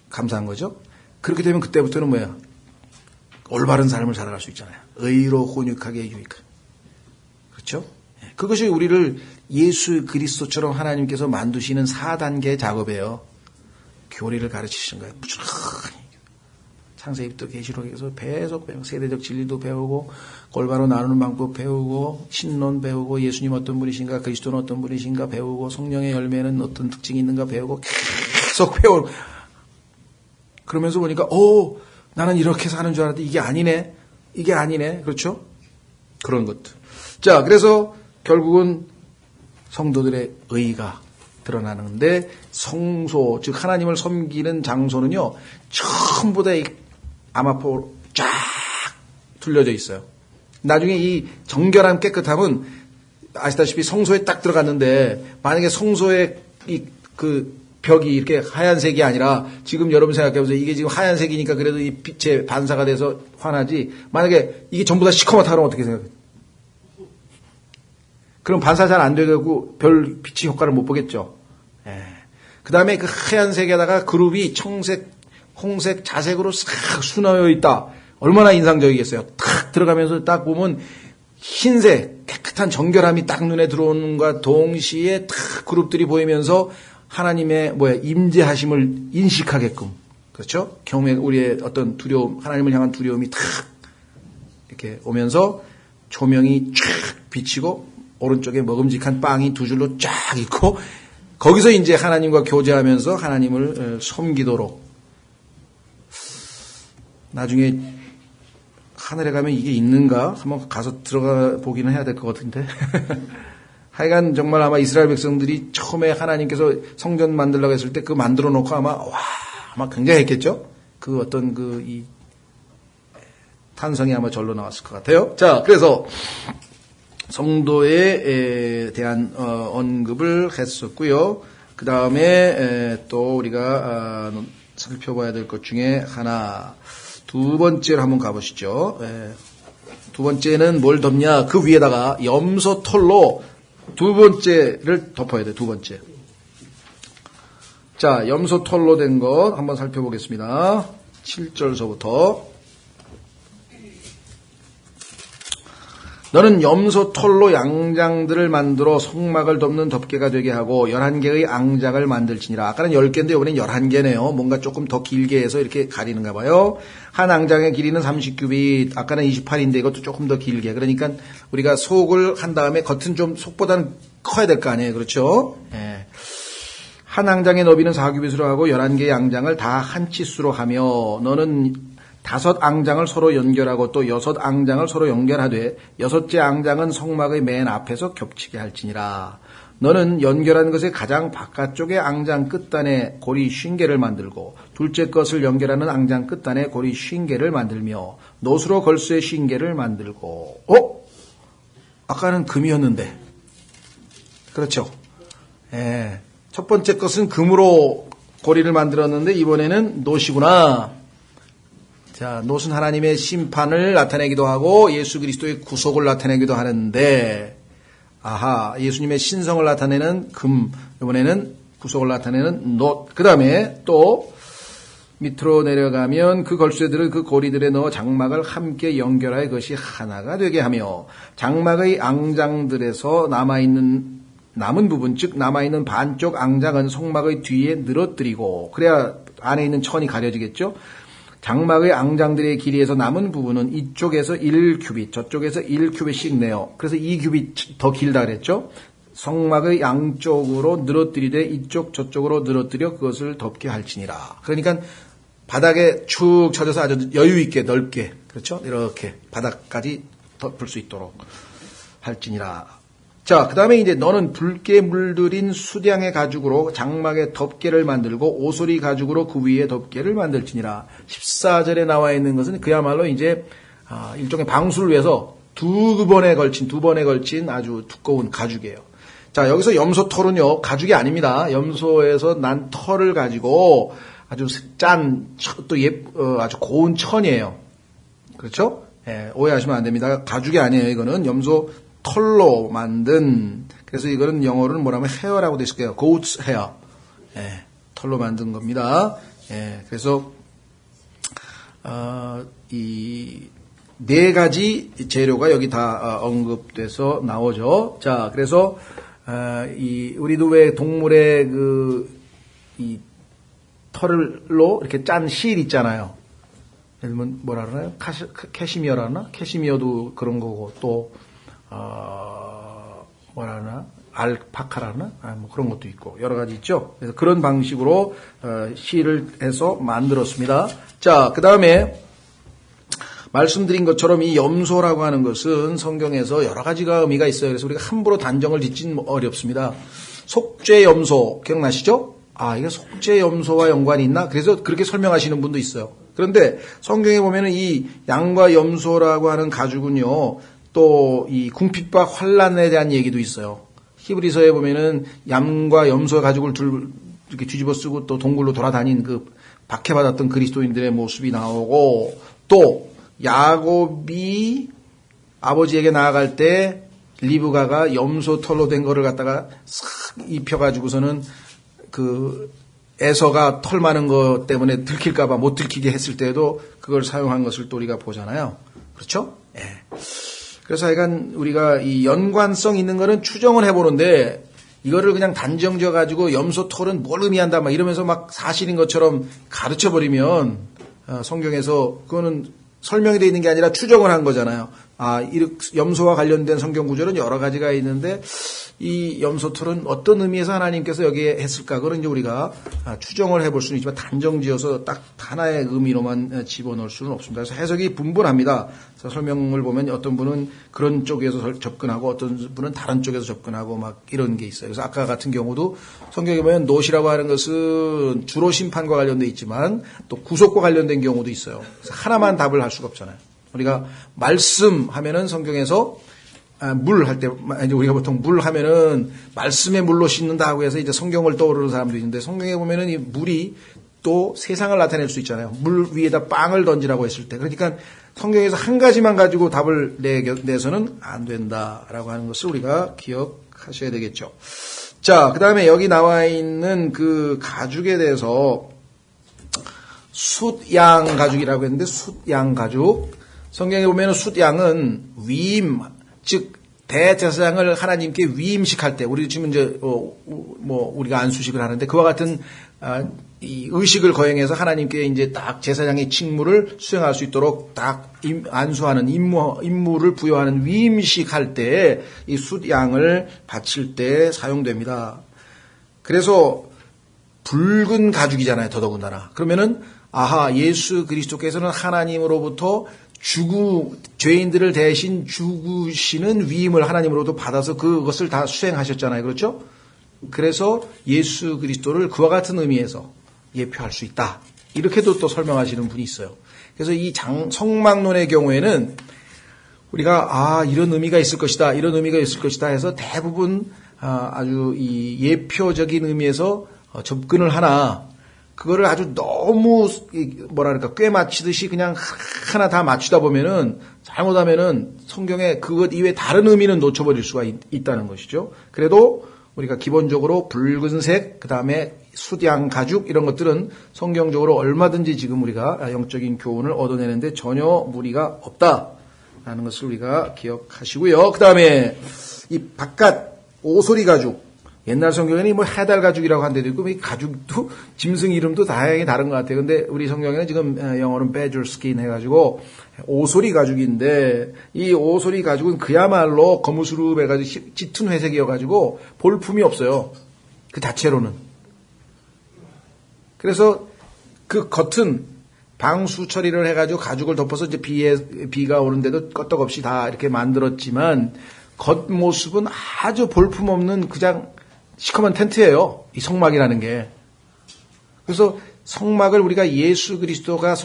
감사한 거죠. 그렇게 되면 그때부터는 뭐야? 올바른 삶을 살아갈 수 있잖아요. 의로 혼육하게 해주니까. 그렇죠? 그것이 우리를 예수 그리스도처럼 하나님께서 만드시는 4단계 작업이에요. 교리를 가르치시는 거예요. 부지런히. 창세기부터 계시록에서 계속 배우고 세대적 진리도 배우고 골바로 나누는 방법 배우고 신론 배우고 예수님 어떤 분이신가 그리스도는 어떤 분이신가 배우고 성령의 열매는 어떤 특징이 있는가 배우고 계속 배우고 그러면서 보니까 나는 이렇게 사는 줄 알았는데 이게 아니네 그렇죠? 그런 것들. 자, 그래서 결국은 성도들의 의가 드러나는데 성소 즉 하나님을 섬기는 장소는요 전부 다 아마포로 쫙 둘려져 있어요. 나중에 이 정결함 깨끗함은 아시다시피 성소에 딱 들어갔는데 만약에 성소의 그 벽이 이렇게 하얀색이 아니라 지금 여러분 생각해보세요. 이게 지금 하얀색이니까 그래도 이 빛에 반사가 돼서 환하지 만약에 이게 전부 다 시커멓다 그러면 어떻게 생각해요? 그럼 반사 잘 안 되고 별 빛이 효과를 못 보겠죠. 그 다음에 그 하얀색에다가 그룹이 청색, 홍색, 자색으로 싹 수놓여 있다. 얼마나 인상적이겠어요. 탁 들어가면서 딱 보면 흰색, 깨끗한 정결함이 딱 눈에 들어오는 것과 동시에 탁 그룹들이 보이면서 하나님의 임재하심을 인식하게끔. 그렇죠? 경외, 우리의 어떤 두려움, 하나님을 향한 두려움이 탁 이렇게 오면서 조명이 쫙 비치고 오른쪽에 먹음직한 빵이 두 줄로 쫙 있고 거기서 이제 하나님과 교제하면서 하나님을 섬기도록 나중에 하늘에 가면 이게 있는가 한번 가서 들어가 보기는 해야 될 것 같은데 하여간 정말 아마 이스라엘 백성들이 처음에 하나님께서 성전 만들려고 했을 때 그 만들어 놓고 아마 굉장히 했겠죠. 그 어떤 이 탄성이 아마 절로 나왔을 것 같아요. 자, 그래서 성도에 대한 언급을 했었고요. 그 다음에 또 우리가 살펴봐야 될 것 중에 하나, 두 번째로 한번 가보시죠. 두 번째는 뭘 덮냐? 그 위에다가 염소 털로 두 번째를 덮어야 돼. 두 번째. 자, 염소 털로 된 것 한번 살펴보겠습니다. 7절서부터. 너는 염소 털로 양장들을 만들어 성막을 덮는 덮개가 되게 하고 11개의 앙장을 만들지니라. 아까는 10개인데 이번엔 11개네요. 뭔가 조금 더 길게 해서 이렇게 가리는가 봐요. 한 앙장의 길이는 30규빗, 아까는 28인데 이것도 조금 더 길게. 그러니까 우리가 속을 한 다음에 겉은 좀 속보다는 커야 될 거 아니에요. 그렇죠? 예. 한 앙장의 너비는 4규빗으로 하고 11개의 앙장을 다 한 치수로 하며 너는 5 앙장을 서로 연결하고 또 6 앙장을 서로 연결하되 6째 앙장은 성막의 맨 앞에서 겹치게 할지니라. 너는 연결한 것의 가장 바깥쪽의 앙장 끝단에 고리 50개를 만들고 둘째 것을 연결하는 앙장 끝단에 고리 50개를 만들며 노수로 걸쇠 50개를 만들고 아까는 금이었는데 그렇죠. 예. 첫 번째 것은 금으로 고리를 만들었는데 이번에는 노시구나. 자, 노은 하나님의 심판을 나타내기도 하고 예수 그리스도의 구속을 나타내기도 하는데 예수님의 신성을 나타내는 금, 이번에는 구속을 나타내는 노. 그 다음에 또 밑으로 내려가면 그 걸쇠들을 그 고리들에 넣어 장막을 함께 연결하여 그것이 하나가 되게 하며 장막의 앙장들에서 남은 부분, 즉 남아있는 반쪽 앙장은 성막의 뒤에 늘어뜨리고 그래야 안에 있는 천이 가려지겠죠. 장막의 앙장들의 길이에서 남은 부분은 이쪽에서 1규빗, 저쪽에서 1규빗씩 내요. 그래서 2규빗 더 길다 그랬죠. 성막의 양쪽으로 늘어뜨리되 이쪽 저쪽으로 늘어뜨려 그것을 덮게 할지니라. 그러니까 바닥에 축 쳐져서 아주 여유 있게 넓게, 그렇죠? 이렇게 바닥까지 덮을 수 있도록 할지니라. 자, 그 다음에 이제 너는 붉게 물들인 수량의 가죽으로 장막에 덮개를 만들고 오소리 가죽으로 그 위에 덮개를 만들지니라. 14절에 나와 있는 것은 그야말로 이제 일종의 방수를 위해서 두 번에 걸친 아주 두꺼운 가죽이에요. 자, 여기서 염소 털은요, 가죽이 아닙니다. 염소에서 난 털을 가지고 아주 아주 고운 천이에요. 그렇죠? 예, 오해하시면 안 됩니다. 가죽이 아니에요. 이거는 염소 털로 만든, 그래서 이거는 영어로는 뭐라면 헤어라고 되어 있을게요. goat's hair. 예, 털로 만든 겁니다. 예, 그래서, 이, 4가지 재료가 여기 다 언급돼서 나오죠. 자, 그래서, 우리도 왜 동물의 이 털로 이렇게 짠 실 있잖아요. 예를 들면 뭐라 그러나요? 캐시미어라나? 캐시미어도 그런 거고, 또, 뭐라나? 알파카라나? 뭐 그런 것도 있고, 여러 가지 있죠. 그래서 그런 방식으로, 실을 해서 만들었습니다. 자, 그 다음에, 말씀드린 것처럼 이 염소라고 하는 것은 성경에서 여러 가지가 의미가 있어요. 그래서 우리가 함부로 단정을 짓진 어렵습니다. 속죄 염소, 기억나시죠? 이게 속죄 염소와 연관이 있나? 그래서 그렇게 설명하시는 분도 있어요. 그런데 성경에 보면은 이 양과 염소라고 하는 가죽은요, 또 이 궁핍과 환란에 대한 얘기도 있어요. 히브리서에 보면은 양과 염소 가죽을 이렇게 뒤집어 쓰고 또 동굴로 돌아다닌 그 박해받았던 그리스도인들의 모습이 나오고, 또 야곱이 아버지에게 나아갈 때 리브가가 염소 털로 된 거를 갖다가 싹 입혀가지고서는 그 에서가 털 많은 것 때문에 들킬까봐 못 들키게 했을 때에도 그걸 사용한 것을 또 우리가 보잖아요. 그렇죠? 예. 그래서 하여간 우리가 이 연관성 있는 거는 추정을 해보는데 이거를 그냥 단정 지어가지고 염소 털은 뭘 의미한다 막 이러면서 막 사실인 것처럼 가르쳐버리면 성경에서 그거는 설명이 되어 있는 게 아니라 추정을 한 거잖아요. 염소와 관련된 성경 구절은 여러 가지가 있는데 이 염소털은 어떤 의미에서 하나님께서 여기에 했을까? 그런 이제 우리가 추정을 해볼 수는 있지만 단정지어서 딱 하나의 의미로만 집어넣을 수는 없습니다. 그래서 해석이 분분합니다. 그래서 설명을 보면 어떤 분은 그런 쪽에서 접근하고 어떤 분은 다른 쪽에서 접근하고 막 이런 게 있어요. 그래서 아까 같은 경우도 성경에 보면 노시라고 하는 것은 주로 심판과 관련돼 있지만 또 구속과 관련된 경우도 있어요. 그래서 하나만 답을 할 수가 없잖아요. 우리가 말씀하면은 성경에서 물 할 때, 우리가 보통 물 하면은 말씀의 물로 씻는다고 해서 이제 성경을 떠오르는 사람도 있는데 성경에 보면은 이 물이 또 세상을 나타낼 수 있잖아요. 물 위에다 빵을 던지라고 했을 때. 그러니까 성경에서 한 가지만 가지고 답을 내서는 안 된다라고 하는 것을 우리가 기억하셔야 되겠죠. 자, 그 다음에 여기 나와 있는 그 가죽에 대해서 숫양 가죽이라고 했는데 숫양 가죽. 성경에 보면은 숫양은 위임, 즉 대제사장을 하나님께 위임식할 때, 우리 지금 이제 우리가 안수식을 하는데 그와 같은 이 의식을 거행해서 하나님께 이제 딱 제사장의 직무를 수행할 수 있도록 딱 안수하는 임무를 부여하는 위임식할 때 이 숫양을 바칠 때 사용됩니다. 그래서 붉은 가죽이잖아요, 더더군다나. 그러면은 아하, 예수 그리스도께서는 하나님으로부터 죄인들을 대신 죽으시는 위임을 하나님으로부터 받아서 그것을 다 수행하셨잖아요. 그렇죠? 그래서 예수 그리스도를 그와 같은 의미에서 예표할 수 있다. 이렇게도 또 설명하시는 분이 있어요. 그래서 이 성막론의 경우에는 우리가 이런 의미가 있을 것이다, 이런 의미가 있을 것이다 해서 대부분 아주 이 예표적인 의미에서 접근을 하나 그거를 아주 너무 뭐랄까 꽤 맞추듯이 그냥 하나 다 맞추다 보면은 잘못하면은 성경에 그것 이외에 다른 의미는 놓쳐버릴 수가 있다는 것이죠. 그래도 우리가 기본적으로 붉은색, 그 다음에 수양 가죽 이런 것들은 성경적으로 얼마든지 지금 우리가 영적인 교훈을 얻어내는데 전혀 무리가 없다라는 것을 우리가 기억하시고요. 그 다음에 이 바깥 오소리 가죽, 옛날 성경에는 뭐 해달 가죽이라고 한 데도 있고 이 가죽도 짐승 이름도 다양하게 다른 것 같아요. 근데 우리 성경에는 지금 영어로는 badger skin 해가지고 오소리 가죽인데 이 오소리 가죽은 그야말로 거무스름해가지고 짙은 회색이어가지고 볼품이 없어요. 그 자체로는. 그래서 그 겉은 방수 처리를 해가지고 가죽을 덮어서 이제 비가 오는데도 끄떡없이 다 이렇게 만들었지만 겉모습은 아주 볼품 없는 그냥 시커먼 텐트예요. 이 성막이라는 게. 그래서 성막을 우리가 예수 그리스도가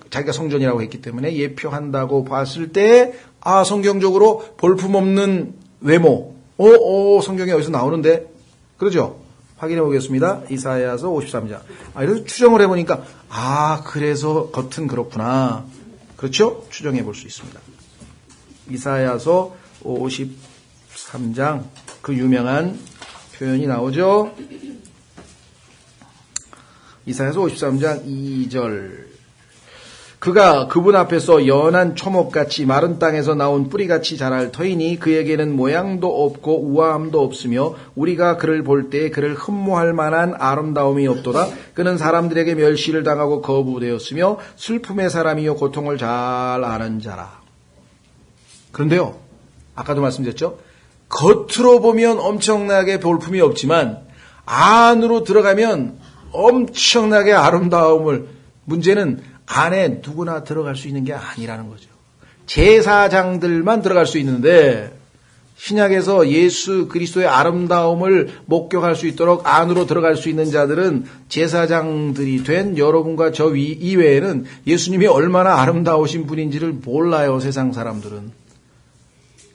자기가 성전이라고 했기 때문에 예표한다고 봤을 때, 성경적으로 볼품없는 외모. 성경에 어디서 나오는데? 그러죠? 확인해 보겠습니다. 이사야서 53장. 이래서 추정을 해보니까, 그래서 겉은 그렇구나. 그렇죠? 추정해 볼 수 있습니다. 이사야서 53장, 그 유명한 표현이 나오죠. 이사야서 53장 2절. 그가 그분 앞에서 연한 초목같이 마른 땅에서 나온 뿌리같이 자랄 터이니 그에게는 모양도 없고 우아함도 없으며 우리가 그를 볼 때 그를 흠모할 만한 아름다움이 없도다. 그는 사람들에게 멸시를 당하고 거부되었으며 슬픔의 사람이요 고통을 잘 아는 자라. 그런데요, 아까도 말씀드렸죠. 겉으로 보면 엄청나게 볼품이 없지만 안으로 들어가면 엄청나게 아름다움을, 문제는 안에 누구나 들어갈 수 있는 게 아니라는 거죠. 제사장들만 들어갈 수 있는데 신약에서 예수 그리스도의 아름다움을 목격할 수 있도록 안으로 들어갈 수 있는 자들은 제사장들이 된 여러분과 저 이외에는 예수님이 얼마나 아름다우신 분인지를 몰라요. 세상 사람들은.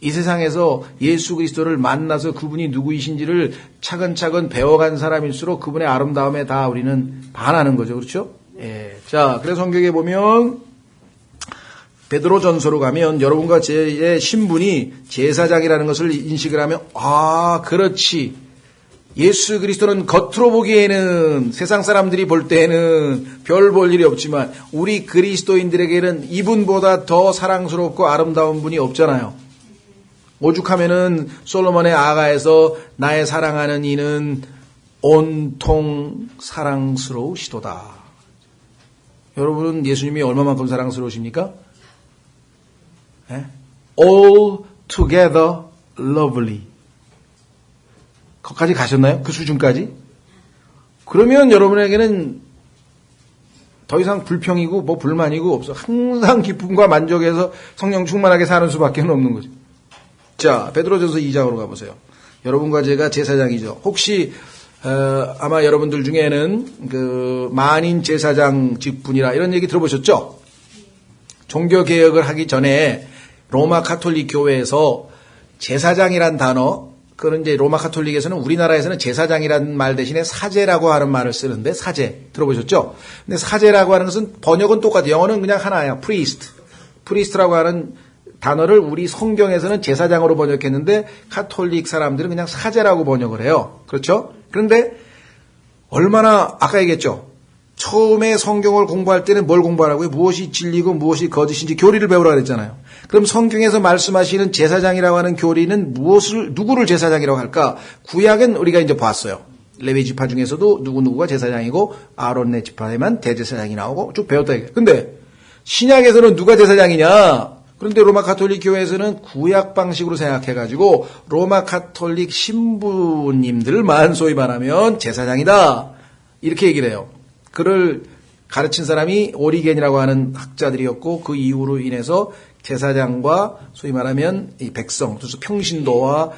이 세상에서 예수 그리스도를 만나서 그분이 누구이신지를 차근차근 배워간 사람일수록 그분의 아름다움에 다 우리는 반하는 거죠. 그렇죠? 예. 자, 그래서 성경에 보면 베드로전서로 가면 여러분과 제 신분이 제사장이라는 것을 인식을 하면 그렇지. 예수 그리스도는 겉으로 보기에는 세상 사람들이 볼 때에는 별 볼 일이 없지만 우리 그리스도인들에게는 이분보다 더 사랑스럽고 아름다운 분이 없잖아요. 오죽하면은 솔로몬의 아가에서 나의 사랑하는 이는 온통 사랑스러우시도다. 여러분은 예수님이 얼마만큼 사랑스러우십니까? 네? All together lovely. 거기까지 가셨나요? 그 수준까지? 그러면 여러분에게는 더 이상 불평이고 불만이고 없어. 항상 기쁨과 만족해서 성령 충만하게 사는 수밖에 없는 거죠. 자, 베드로전서 2장으로 가보세요. 여러분과 제가 제사장이죠. 혹시 아마 여러분들 중에는 그 만인 제사장 직분이라 이런 얘기 들어보셨죠? 종교 개혁을 하기 전에 로마 가톨릭 교회에서 제사장이란 단어, 그런 이제 로마 가톨릭에서는 우리나라에서는 제사장이라는 말 대신에 사제라고 하는 말을 쓰는데 사제 들어보셨죠? 근데 사제라고 하는 것은 번역은 똑같아요. 영어는 그냥 하나예요. priest. priest라고 하는 단어를 우리 성경에서는 제사장으로 번역했는데 가톨릭 사람들은 그냥 사제라고 번역을 해요. 그렇죠? 그런데 얼마나 아까 얘기했죠. 처음에 성경을 공부할 때는 뭘 공부하라고요? 무엇이 진리고 무엇이 거짓인지 교리를 배우라 그랬잖아요. 그럼 성경에서 말씀하시는 제사장이라고 하는 교리는 누구를 제사장이라고 할까? 구약은 우리가 이제 봤어요. 레위 지파 중에서도 누구누구가 제사장이고 아론의 지파에만 대제사장이 나오고 쭉 배웠다. 근데 신약에서는 누가 제사장이냐? 그런데 로마 가톨릭 교회에서는 구약 방식으로 생각해가지고 로마 가톨릭 신부님들만 소위 말하면 제사장이다. 이렇게 얘기를 해요. 그를 가르친 사람이 오리겐이라고 하는 학자들이었고 그 이후로 인해서 제사장과 소위 말하면 이 백성, 그래서 평신도와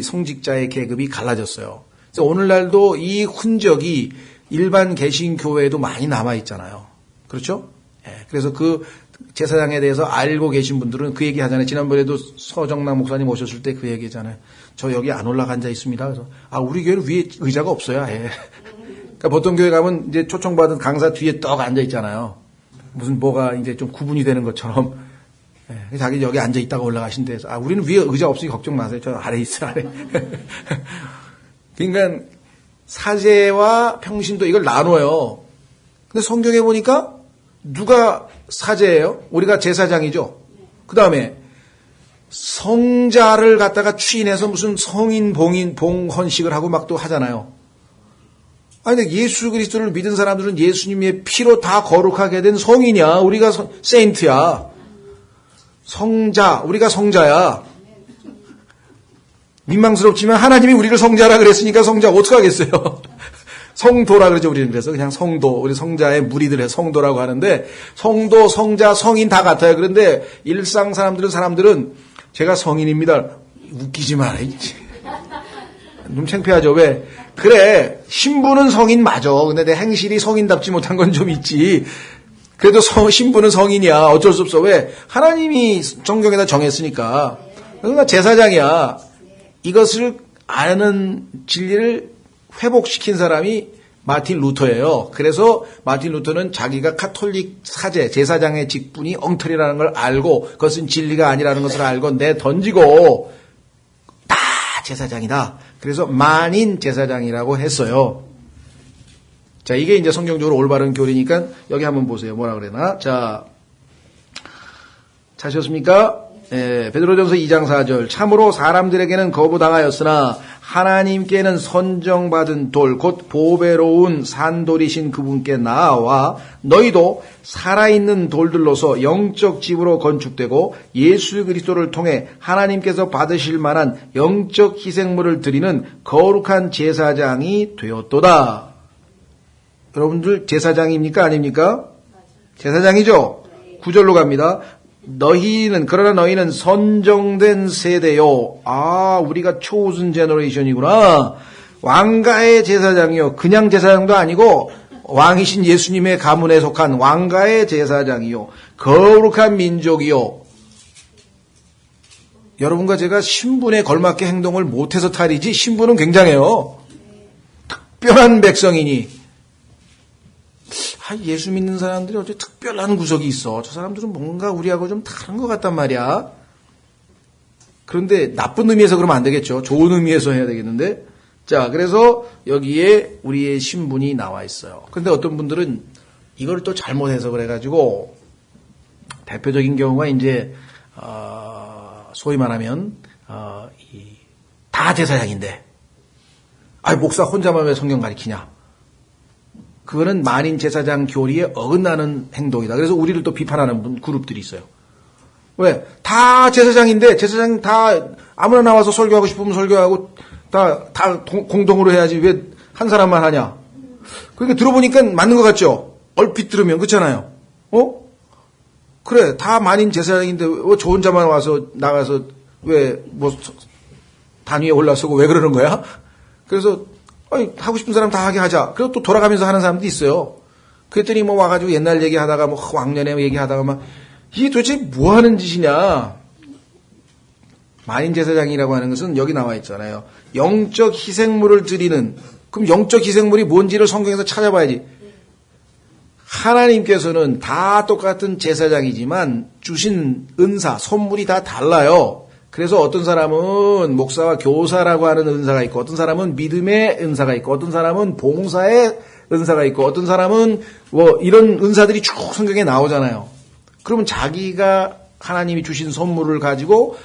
성직자의 계급이 갈라졌어요. 그래서 오늘날도 이 흔적이 일반 개신교회에도 많이 남아있잖아요. 그렇죠? 예, 그래서 그 제사장에 대해서 알고 계신 분들은 그 얘기 하잖아요. 지난번에도 서정남 목사님 오셨을 때 그 얘기잖아요. 저 여기 안 올라가 앉아 있습니다. 그래서 우리 교회는 위에 의자가 없어요. 예. 그러니까 보통 교회 가면 이제 초청받은 강사 뒤에 떡 앉아 있잖아요. 무슨 뭐가 이제 좀 구분이 되는 것처럼. 예. 자기 여기 앉아 있다가 올라가신대. 우리는 위에 의자 없으니 걱정 마세요. 저 아래 있어요. 아래. 그러니까 사제와 평신도 이걸 나눠요. 근데 성경에 보니까 누가 사제예요? 우리가 제사장이죠. 그 다음에 성자를 갖다가 추인해서 무슨 성인 봉헌식을 하고 막 또 하잖아요. 아니 근데 예수 그리스도를 믿은 사람들은 예수님의 피로 다 거룩하게 된 성인이야. 우리가 세인트야. 성자, 우리가 성자야. 민망스럽지만 하나님이 우리를 성자라 그랬으니까 성자 어떡하겠어요. 성도라 그러죠. 우리는 그래서 그냥 성도, 우리 성자의 무리들의 성도라고 하는데 성도, 성자, 성인 다 같아요. 그런데 일상 사람들은 제가 성인입니다. 웃기지 마라. 좀 창피하죠. 왜? 그래, 신부는 성인 맞아. 근데 내 행실이 성인답지 못한 건 좀 있지. 그래도 신부는 성인이야. 어쩔 수 없어. 왜? 하나님이 성경에다 정했으니까. 그러니까 제사장이야. 이것을 아는 진리를 회복시킨 사람이 마틴 루터예요. 그래서 마틴 루터는 자기가 카톨릭 사제, 제사장의 직분이 엉터리라는 걸 알고 그것은 진리가 아니라는 것을 알고 내던지고 다 제사장이다. 그래서 만인 제사장이라고 했어요. 자, 이게 이제 성경적으로 올바른 교리니까 여기 한번 보세요. 뭐라 그래나? 자, 찾으셨습니까? 베드로전서 2장 4절. 참으로 사람들에게는 거부당하였으나 하나님께는 선정받은 돌, 곧 보배로운 산돌이신 그분께 나아와 너희도 살아있는 돌들로서 영적 집으로 건축되고 예수 그리스도를 통해 하나님께서 받으실 만한 영적 희생물을 드리는 거룩한 제사장이 되었도다. 여러분들 제사장입니까? 아닙니까? 제사장이죠? 9절로 갑니다. 그러나 너희는 선정된 세대요. 우리가 초우순 제너레이션이구나. 왕가의 제사장이요. 그냥 제사장도 아니고 왕이신 예수님의 가문에 속한 왕가의 제사장이요. 거룩한 민족이요. 여러분과 제가 신분에 걸맞게 행동을 못해서 탈이지 신분은 굉장해요. 특별한 백성이니. 예수 믿는 사람들이 어째 특별한 구석이 있어. 저 사람들은 뭔가 우리하고 좀 다른 것 같단 말이야. 그런데 나쁜 의미에서 그러면 안 되겠죠. 좋은 의미에서 해야 되겠는데. 자, 그래서 여기에 우리의 신분이 나와 있어요. 그런데 어떤 분들은 이걸 또 잘못 해석을 해가지고 대표적인 경우가 이제 소위 말하면 다 제사장인데 목사 혼자만 왜 성경 가리키냐. 그거는 만인 제사장 교리에 어긋나는 행동이다. 그래서 우리를 또 비판하는 그룹들이 있어요. 왜? 다 제사장인데 제사장 다 아무나 나와서 설교하고 싶으면 설교하고 다 공동으로 해야지 왜 한 사람만 하냐. 그러니까 들어보니까 맞는 것 같죠? 얼핏 들으면 그렇잖아요. 그래 다 만인 제사장인데 왜 저 혼자만 와서 나가서 왜 뭐 단위에 올라서고 왜 그러는 거야? 그래서 하고 싶은 사람 다 하게 하자. 그리고 또 돌아가면서 하는 사람도 있어요. 그랬더니 뭐 와가지고 옛날 얘기하다가 뭐 왕년에 얘기하다가 막 이게 도대체 뭐 하는 짓이냐. 만인 제사장이라고 하는 것은 여기 나와 있잖아요. 영적 희생물을 드리는. 그럼 영적 희생물이 뭔지를 성경에서 찾아봐야지. 하나님께서는 다 똑같은 제사장이지만 주신 은사, 선물이 다 달라요. 그래서 어떤 사람은 목사와 교사라고 하는 은사가 있고 어떤 사람은 믿음의 은사가 있고 어떤 사람은 봉사의 은사가 있고 어떤 사람은 뭐 이런 은사들이 쭉 성경에 나오잖아요. 그러면 자기가 하나님이 주신 선물을 가지고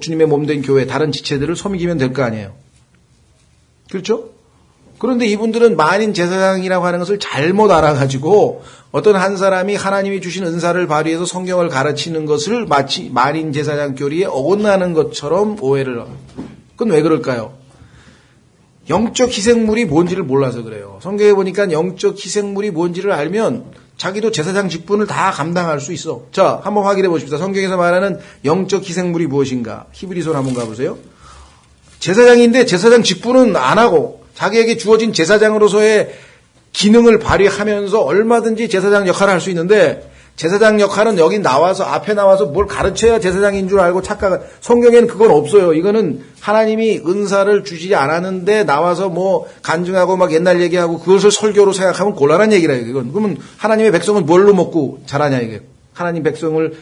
주님의 몸된 교회 다른 지체들을 섬기면 될 거 아니에요. 그렇죠? 그런데 이분들은 만인 제사장이라고 하는 것을 잘못 알아가지고 어떤 한 사람이 하나님이 주신 은사를 발휘해서 성경을 가르치는 것을 마치 만인 제사장 교리에 어긋나는 것처럼 오해를 합니다. 그건 왜 그럴까요? 영적 희생물이 뭔지를 몰라서 그래요. 성경에 보니까 영적 희생물이 뭔지를 알면 자기도 제사장 직분을 다 감당할 수 있어. 자, 한번 확인해 보십시다. 성경에서 말하는 영적 희생물이 무엇인가? 히브리서로 한번 가보세요. 제사장인데 제사장 직분은 안 하고 자기에게 주어진 제사장으로서의 기능을 발휘하면서 얼마든지 제사장 역할을 할 수 있는데, 제사장 역할은 여기 나와서, 앞에 나와서 뭘 가르쳐야 제사장인 줄 알고 착각을, 성경에는 그건 없어요. 이거는 하나님이 은사를 주지 않았는데 나와서 뭐 간증하고 막 옛날 얘기하고 그것을 설교로 생각하면 곤란한 얘기라, 이건. 그러면 하나님의 백성은 뭘로 먹고 자라냐, 이게. 하나님 백성을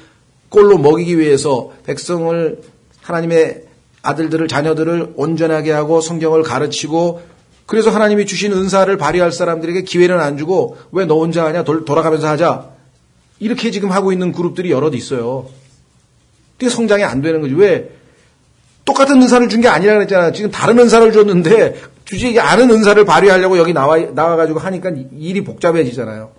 꼴로 먹이기 위해서 백성을, 하나님의 아들들을, 자녀들을 온전하게 하고 성경을 가르치고, 그래서 하나님이 주신 은사를 발휘할 사람들에게 기회는 안 주고, 왜 너 혼자 하냐? 돌아가면서 하자. 이렇게 지금 하고 있는 그룹들이 여럿 있어요. 그게 성장이 안 되는 거지. 왜? 똑같은 은사를 준 게 아니라 그랬잖아. 지금 다른 은사를 줬는데, 주지 않은 은사를 발휘하려고 여기 나와가지고 하니까 일이 복잡해지잖아요.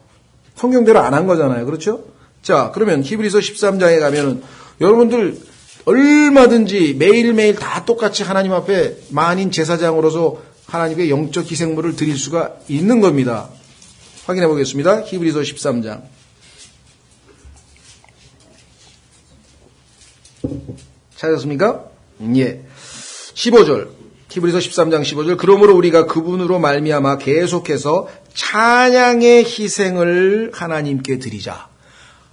성경대로 안 한 거잖아요. 그렇죠? 자, 그러면 히브리서 13장에 가면은, 여러분들 얼마든지 매일매일 다 똑같이 하나님 앞에 만인 제사장으로서 하나님의 영적 희생물을 드릴 수가 있는 겁니다. 확인해 보겠습니다. 히브리서 13장. 찾았습니까? 예. 15절. 히브리서 13장 15절. 그러므로 우리가 그분으로 말미암아 계속해서 찬양의 희생을 하나님께 드리자.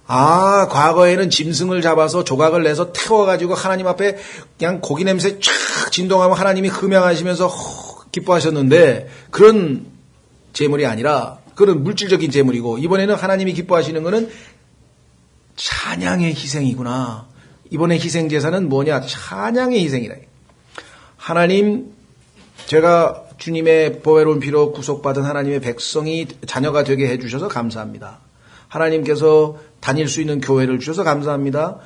아, 과거에는 짐승을 잡아서 조각을 내서 태워가지고 하나님 앞에 그냥 고기 냄새 촥 진동하면 하나님이 흠양하시면서 기뻐하셨는데, 그런 제물이 아니라 그런 물질적인 제물이고, 이번에는 하나님이 기뻐하시는 것은 찬양의 희생이구나. 이번에 희생 제사는 뭐냐? 찬양의 희생이라. 하나님, 제가 주님의 보배로운 피로 구속받은 하나님의 백성이 자녀가 되게 해주셔서 감사합니다. 하나님께서 다닐 수 있는 교회를 주셔서 감사합니다.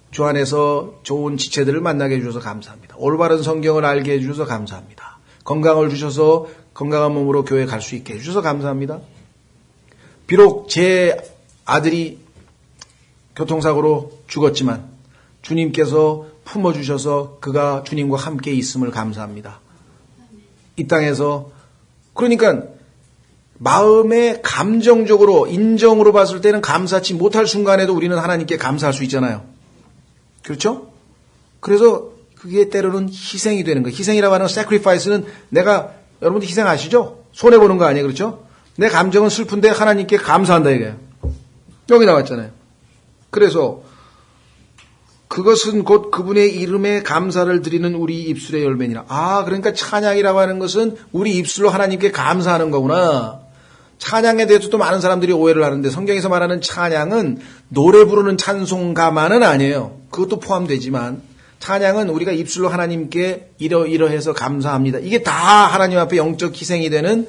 주 안에서 좋은 지체들을 만나게 해주셔서 감사합니다. 올바른 성경을 알게 해주셔서 감사합니다. 건강을 주셔서 건강한 몸으로 교회 갈 수 있게 해주셔서 감사합니다. 비록 제 아들이 교통사고로 죽었지만 주님께서 품어주셔서 그가 주님과 함께 있음을 감사합니다. 이 땅에서, 그러니까 마음의 감정적으로, 인정으로 봤을 때는 감사치 못할 순간에도 우리는 하나님께 감사할 수 있잖아요. 그렇죠? 그래서 그게 때로는 희생이 되는 거예요. 희생이라고 하는 sacrifice는 내가, 여러분들 희생하시죠? 손해보는 거 아니에요. 그렇죠? 내 감정은 슬픈데 하나님께 감사한다 이거예요. 여기 나왔잖아요. 그래서 그것은 곧 그분의 이름에 감사를 드리는 우리 입술의 열매니라. 아, 그러니까 찬양이라고 하는 것은 우리 입술로 하나님께 감사하는 거구나. 찬양에 대해서 또 많은 사람들이 오해를 하는데, 성경에서 말하는 찬양은 노래 부르는 찬송가만은 아니에요. 그것도 포함되지만 찬양은 우리가 입술로 하나님께 이러해서 감사합니다. 이게 다 하나님 앞에 영적 희생이 되는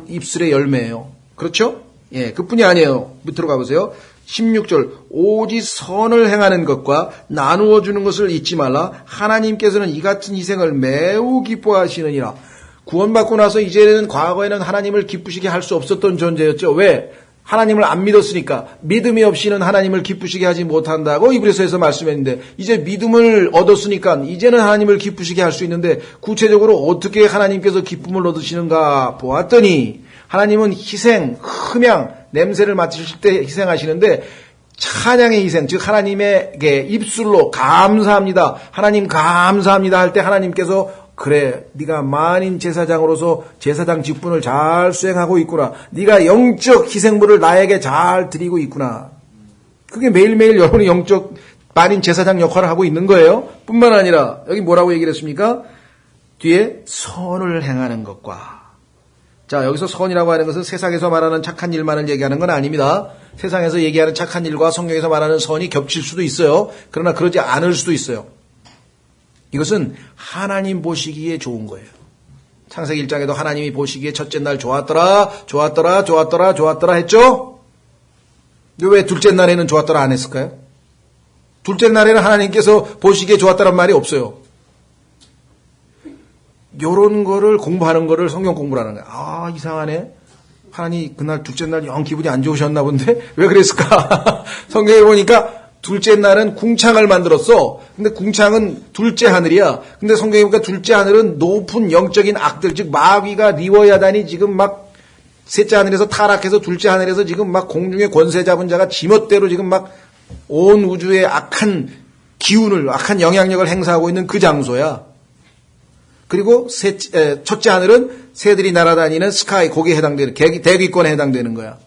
입술의 열매예요. 그렇죠? 예, 그뿐이 아니에요. 밑으로 가보세요. 16절, 오직 선을 행하는 것과 나누어 주는 것을 잊지 말라. 하나님께서는 이 같은 희생을 매우 기뻐하시느니라. 구원받고 나서 이제는, 과거에는 하나님을 기쁘시게 할 수 없었던 존재였죠. 왜? 하나님을 안 믿었으니까. 믿음이 없이는 하나님을 기쁘시게 하지 못한다고 이브리서에서 말씀했는데, 이제 믿음을 얻었으니까 이제는 하나님을 기쁘시게 할 수 있는데, 구체적으로 어떻게 하나님께서 기쁨을 얻으시는가 보았더니, 하나님은 희생, 흠양, 냄새를 맡으실 때 희생하시는데, 찬양의 희생, 즉 하나님에게 입술로 감사합니다, 하나님 감사합니다 할 때 하나님께서 그래, 네가 만인 제사장으로서 제사장 직분을 잘 수행하고 있구나. 네가 영적 희생물을 나에게 잘 드리고 있구나. 그게 매일매일 여러분이 영적 만인 제사장 역할을 하고 있는 거예요. 뿐만 아니라 여기 뭐라고 얘기를 했습니까? 뒤에 선을 행하는 것과. 자, 여기서 선이라고 하는 것은 세상에서 말하는 착한 일만을 얘기하는 건 아닙니다. 세상에서 얘기하는 착한 일과 성경에서 말하는 선이 겹칠 수도 있어요. 그러나 그러지 않을 수도 있어요. 이것은 하나님 보시기에 좋은 거예요. 창세기 1장에도 하나님이 보시기에 첫째 날 좋았더라 했죠? 왜 둘째 날에는 좋았더라 안 했을까요? 둘째 날에는 하나님께서 보시기에 좋았다란 말이 없어요. 요런 거를 공부하는 거를 성경 공부라는 거예요. 아, 이상하네. 하나님 그날 둘째 날 영 기분이 안 좋으셨나 본데 왜 그랬을까? 성경에 보니까 둘째 날은 궁창을 만들었어. 근데 궁창은 둘째 하늘이야. 근데 성경에 보니까 둘째 하늘은 높은 영적인 악들, 즉 마귀가 리워야단이 지금 막 셋째 하늘에서 타락해서 둘째 하늘에서 지금 막 공중의 권세 잡은 자가 지멋대로 지금 막 온 우주의 악한 기운을, 악한 영향력을 행사하고 있는 그 장소야. 그리고 첫째 하늘은 새들이 날아다니는 스카이, 거기에 해당되는, 대기권에 해당되는 거야.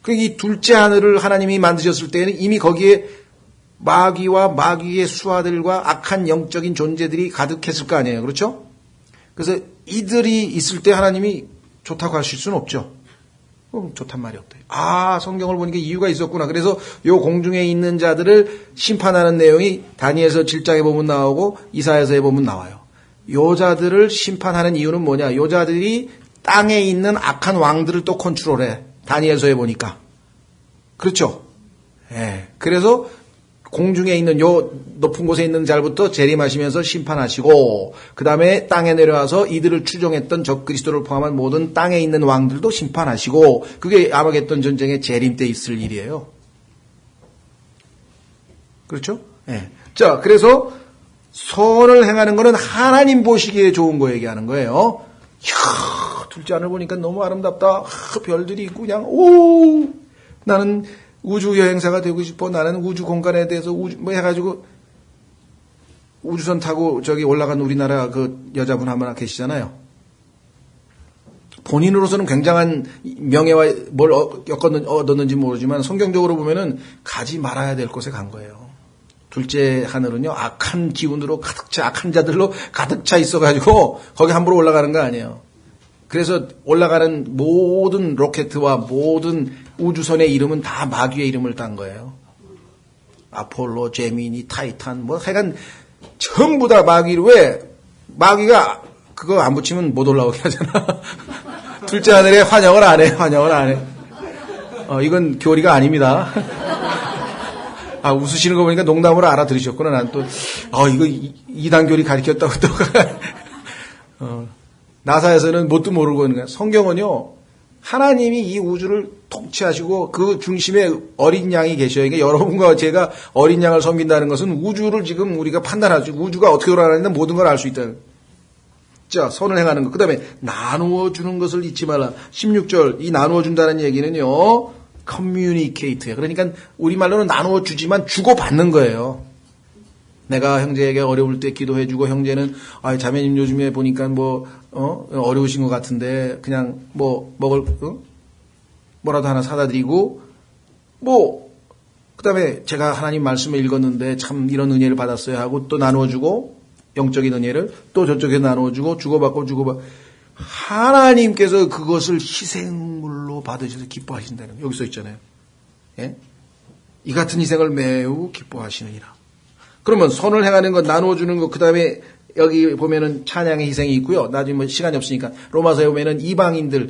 그리고 이 둘째 하늘을 하나님이 만드셨을 때에는 이미 거기에 마귀와 마귀의 수하들과 악한 영적인 존재들이 가득했을 거 아니에요. 그렇죠? 그래서 이들이 있을 때 하나님이 좋다고 하실 수는 없죠. 좋단 말이 없다. 아, 성경을 보니까 이유가 있었구나. 그래서 요 공중에 있는 자들을 심판하는 내용이 다니엘서 7장에 보면 나오고 이사야서에 보면 나와요. 요 자들을 심판하는 이유는 뭐냐? 요 자들이 땅에 있는 악한 왕들을 또 컨트롤해. 다니엘서에 보니까. 그렇죠? 예. 그래서 공중에 있는 요 높은 곳에 있는 자부터 재림하시면서 심판하시고 그 다음에 땅에 내려와서 이들을 추종했던 적그리스도를 포함한 모든 땅에 있는 왕들도 심판하시고 그게 아마겟돈 전쟁의 재림 때 있을 일이에요. 그렇죠? 예. 자, 그래서 선을 행하는 거는 하나님 보시기에 좋은 거 얘기하는 거예요. 이야, 둘째 하늘 보니까 너무 아름답다. 별들이 있고 그냥 오, 나는 우주 여행사가 되고 싶어. 나는 우주 공간에 대해서 뭐 해가지고 우주선 타고 저기 올라간 우리나라 그 여자분 한 분 계시잖아요. 본인으로서는 굉장한 명예와 뭘 얻었는지 모르지만 성경적으로 보면은 가지 말아야 될 곳에 간 거예요. 둘째 하늘은요, 악한 기운으로 가득 차, 악한 자들로 가득 차 있어가지고 거기 함부로 올라가는 거 아니에요. 그래서 올라가는 모든 로켓과 모든 우주선의 이름은 다 마귀의 이름을 딴 거예요. 아폴로, 제미니, 타이탄, 뭐 하여간 전부 다 마귀를 왜 마귀가 그거 안 붙이면 못 올라오게 하잖아. 둘째 하늘에 환영을 안 해. 이건 교리가 아닙니다. 아, 웃으시는 거 보니까 농담으로 알아들으셨구나. 난 또, 이거 이단 교리 가르쳤다고 또. 나사에서는 뭣도 모르고 있는 거야. 성경은요, 하나님이 이 우주를 통치하시고 그 중심에 어린 양이 계셔요. 그러니까 여러분과 제가 어린 양을 섬긴다는 것은 우주를 지금 우리가 판단할 수 있고 우주가 어떻게 돌아가는지 모든 걸 알 수 있다. 자, 선을 행하는 것. 그 다음에 나누어 주는 것을 잊지 말라. 16절, 이 나누어 준다는 얘기는요, 커뮤니케이트예요. 그러니까 우리말로는 나누어 주지만 주고받는 거예요. 내가 형제에게 어려울 때 기도해주고 형제는 자매님 요즘에 보니까 어려우신 것 같은데 그냥 뭐라도 하나 사다 드리고 그다음에 제가 하나님 말씀을 읽었는데 참 이런 은혜를 받았어야 하고 또 나누어주고 영적인 은혜를 또 저쪽에 나누어주고 주고받고 하나님께서 그것을 희생물로 받으셔서 기뻐하신다는 거 여기 써 있잖아요. 예? 이 같은 희생을 매우 기뻐하시느니라. 그러면 선을 행하는 것, 나누어주는 것, 그 다음에 여기 보면은 찬양의 희생이 있고요. 나중에 시간이 없으니까 로마서에 보면은 이방인들,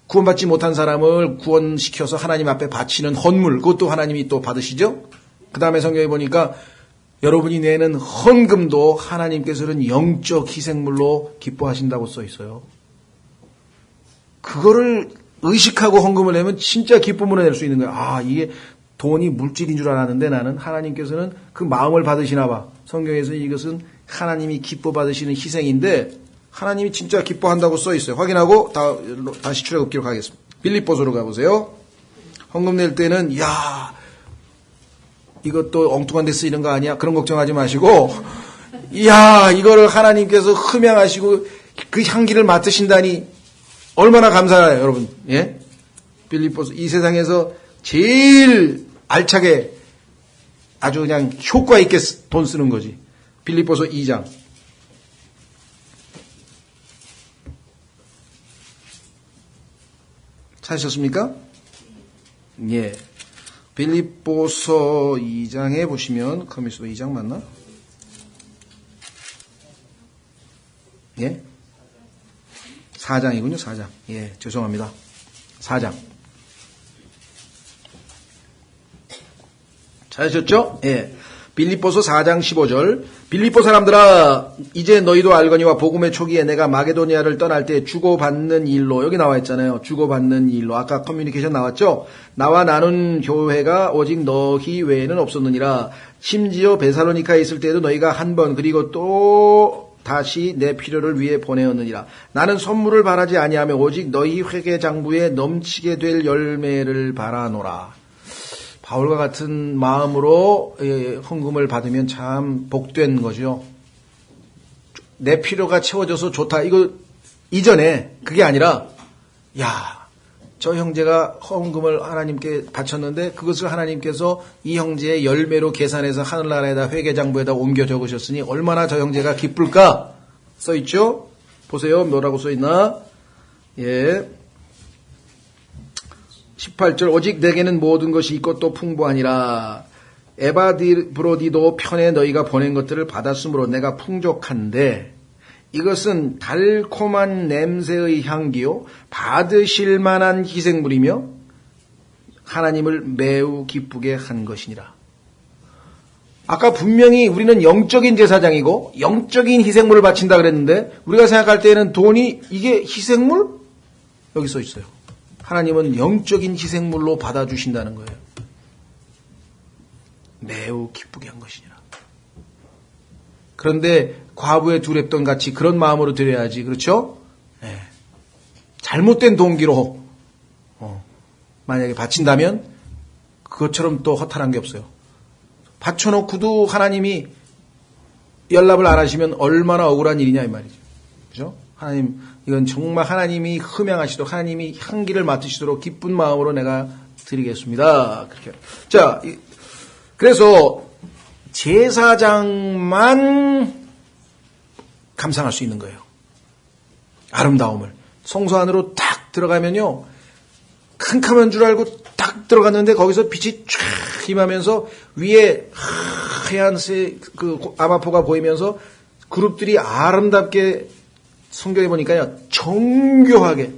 구원받지 못한 사람을 구원시켜서 하나님 앞에 바치는 헌물, 그것도 하나님이 또 받으시죠? 그 다음에 성경에 보니까 여러분이 내는 헌금도 하나님께서는 영적 희생물로 기뻐하신다고 써 있어요. 그거를 의식하고 헌금을 내면 진짜 기쁨으로 낼 수 있는 거야. 이게 돈이 물질인 줄 알았는데 나는 하나님께서는 그 마음을 받으시나 봐. 성경에서 이것은 하나님이 기뻐 받으시는 희생인데 하나님이 진짜 기뻐한다고 써 있어요. 확인하고 다시 출애굽기로 가겠습니다. 빌립보서로 가보세요. 헌금 낼 때는 이것도 엉뚱한 데 쓰이는 거 아니야? 그런 걱정하지 마시고 이거를 하나님께서 흠양하시고 그 향기를 맡으신다니 얼마나 감사해요, 여러분. 예? 빌립보서 이 세상에서 제일 알차게 아주 그냥 효과 있게 돈 쓰는 거지. 빌립보서 2장. 찾으셨습니까? 예. 빌립보서 2장에 보시면 커미스도 2장 맞나? 예? 4장이군요. 4장. 예, 죄송합니다. 4장. 찾으셨죠? 예. 빌립보서 4장 15절. 빌립보 사람들아, 이제 너희도 알거니와 복음의 초기에 내가 마게도니아를 떠날 때 주고받는 일로, 여기 나와 있잖아요. 주고받는 일로. 아까 커뮤니케이션 나왔죠? 나와 나눈 교회가 오직 너희 외에는 없었느니라. 심지어 베살로니카에 있을 때도 너희가 한 번, 그리고 또 다시 내 필요를 위해 보내었느니라. 나는 선물을 바라지 아니하며 오직 너희 회개 장부에 넘치게 될 열매를 바라노라. 바울과 같은 마음으로 헌금을 받으면 참 복된 거죠. 내 필요가 채워져서 좋다. 이거 이전에 그게 아니라 야, 저 형제가 헌금을 하나님께 바쳤는데 그것을 하나님께서 이 형제의 열매로 계산해서 하늘나라에다 회계장부에다 옮겨 적으셨으니 얼마나 저 형제가 기쁠까? 써있죠? 보세요. 뭐라고 써있나? 예. 18절 오직 내게는 모든 것이 있고 또 풍부하니라. 에바디브로디도 편에 너희가 보낸 것들을 받았으므로 내가 풍족한데 이것은 달콤한 냄새의 향기요 받으실 만한 희생물이며 하나님을 매우 기쁘게 한 것이니라. 아까 분명히 우리는 영적인 제사장이고 영적인 희생물을 바친다 그랬는데 우리가 생각할 때에는 돈이 이게 희생물? 여기 써 있어요. 하나님은 영적인 희생물로 받아주신다는 거예요. 매우 기쁘게 한 것이니라. 그런데 과부의 두랩돈 같이 그런 마음으로 드려야지. 그렇죠? 네. 잘못된 동기로 만약에 바친다면 그것처럼 또 허탈한 게 없어요. 바쳐놓고도 하나님이 연락을 안 하시면 얼마나 억울한 일이냐 이 말이죠. 그렇죠? 하나님 이건 정말 하나님이 흠양하시도록 하나님이 향기를 맡으시도록 기쁜 마음으로 내가 드리겠습니다. 그렇게. 자, 그래서 제사장만 감상할 수 있는 거예요. 아름다움을. 성소 안으로 딱 들어가면요. 캄캄한 줄 알고 딱 들어갔는데 거기서 빛이 쫙 임하면서 위에 하얀색 그 아마포가 보이면서 그룹들이 아름답게 성경에 보니까요. 정교하게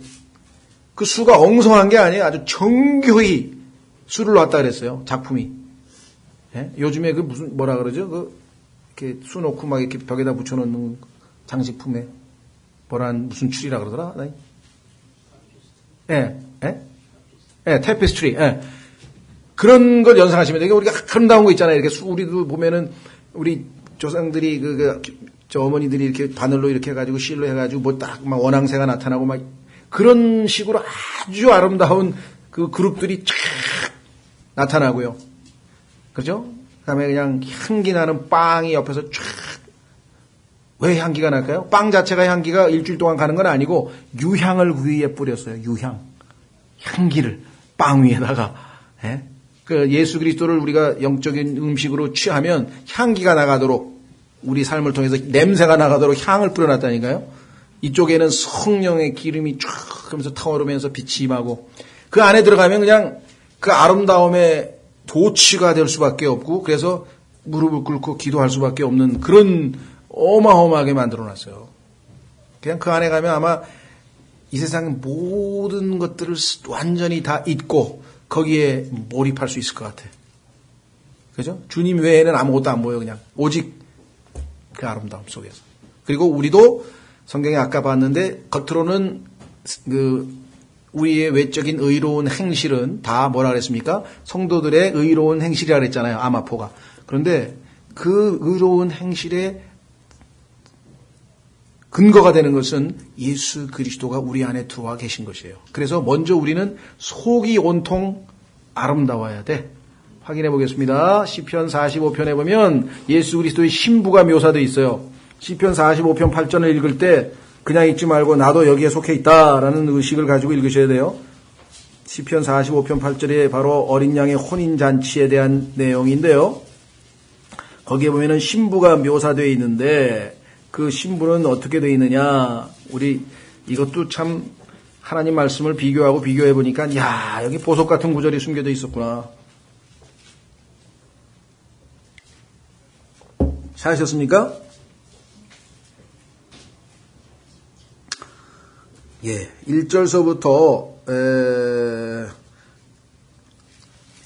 그 수가 엉성한 게 아니에요. 아주 정교히 수를 놨다 그랬어요. 작품이. 예? 요즘에 그 무슨 뭐라 그러죠? 그 이렇게 수 놓고 막 이렇게 벽에다 붙여놓는 장식품에 뭐란 무슨 줄이라 그러더라? 예, 예, 예, 테피스트리. 예. 그런 걸 연상하시면 돼요. 우리가 아름다운 거 있잖아요. 이렇게 우리도 보면은 우리 조상들이 저 어머니들이 이렇게 바늘로 이렇게 해가지고 실로 해가지고 뭐 딱 막 원앙새가 나타나고 막 그런 식으로 아주 아름다운 그 그룹들이 쫙 나타나고요. 그죠? 그 다음에 그냥 향기 나는 빵이 옆에서 쫙. 왜 향기가 날까요? 빵 자체가 향기가 일주일 동안 가는 건 아니고 유향을 그 위에 뿌렸어요. 유향. 향기를 빵 위에다가. 예? 그 예수 그리스도를 우리가 영적인 음식으로 취하면 향기가 나가도록 우리 삶을 통해서 냄새가 나가도록 향을 뿌려놨다니까요. 이쪽에는 성령의 기름이 쫙 하면서 타오르면서 빛이 임하고 그 안에 들어가면 그냥 그 아름다움에 도취가 될 수밖에 없고 그래서 무릎을 꿇고 기도할 수밖에 없는 그런 어마어마하게 만들어놨어요. 그냥 그 안에 가면 아마 이 세상 모든 것들을 완전히 다 잊고 거기에 몰입할 수 있을 것 같아. 그죠? 주님 외에는 아무것도 안 보여 그냥 오직 그 아름다움 속에서. 그리고 우리도 성경에 아까 봤는데 겉으로는 우리의 외적인 의로운 행실은 다 뭐라 그랬습니까? 성도들의 의로운 행실이라 그랬잖아요. 아마포가. 그런데 그 의로운 행실의 근거가 되는 것은 예수 그리스도가 우리 안에 들어와 계신 것이에요. 그래서 먼저 우리는 속이 온통 아름다워야 돼. 확인해 보겠습니다. 시편 45편에 보면 예수 그리스도의 신부가 묘사되어 있어요. 시편 45편 8절을 읽을 때 그냥 읽지 말고 나도 여기에 속해 있다라는 의식을 가지고 읽으셔야 돼요. 시편 45편 8절에 바로 어린 양의 혼인잔치에 대한 내용인데요. 거기에 보면은 신부가 묘사되어 있는데 그 신부는 어떻게 되어 있느냐. 우리 이것도 참 하나님 말씀을 비교해 보니까 야 여기 보석 같은 구절이 숨겨져 있었구나. 찾으셨습니까? 예, 1절서부터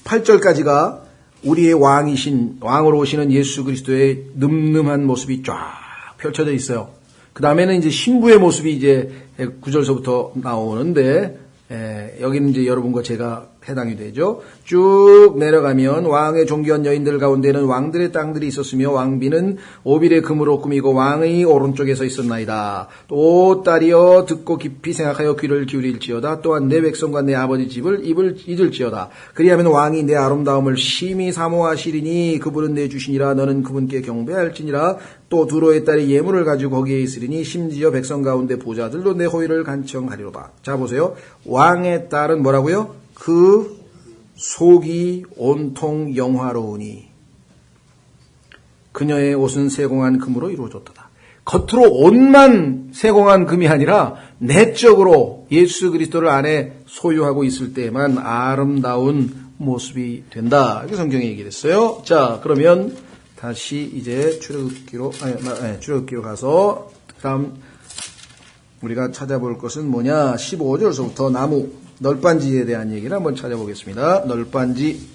8절까지가 우리의 왕으로 오시는 예수 그리스도의 늠름한 모습이 쫙 펼쳐져 있어요. 그 다음에는 이제 신부의 모습이 이제 9절서부터 나오는데, 여기는 이제 여러분과 제가 해당이 되죠. 쭉 내려가면 왕의 존귀한 여인들 가운데는 왕들의 땅들이 있었으며 왕비는 오빌의 금으로 꾸미고 왕의 오른쪽에 서 있었나이다. 또 딸이여 듣고 깊이 생각하여 귀를 기울일지어다. 또한 내 백성과 내 아버지 집을 잊을지어다. 그리하면 왕이 내 아름다움을 심히 사모하시리니 그분은 내 주시니라. 너는 그분께 경배할지니라. 또 두로의 딸이 예물을 가지고 거기에 있으리니 심지어 백성 가운데 부자들도 내 호의를 간청하리로다. 자 보세요. 왕의 딸은 뭐라고요? 그 속이 온통 영화로우니 그녀의 옷은 세공한 금으로 이루어졌다. 겉으로 옷만 세공한 금이 아니라 내적으로 예수 그리스도를 안에 소유하고 있을 때만 아름다운 모습이 된다. 이렇게 성경에 얘기를 했어요. 자, 그러면 다시 이제 출애굽기로 가서 다음 우리가 찾아볼 것은 뭐냐? 15절서부터 나무 널빤지에 대한 얘기를 한번 찾아보겠습니다. 널빤지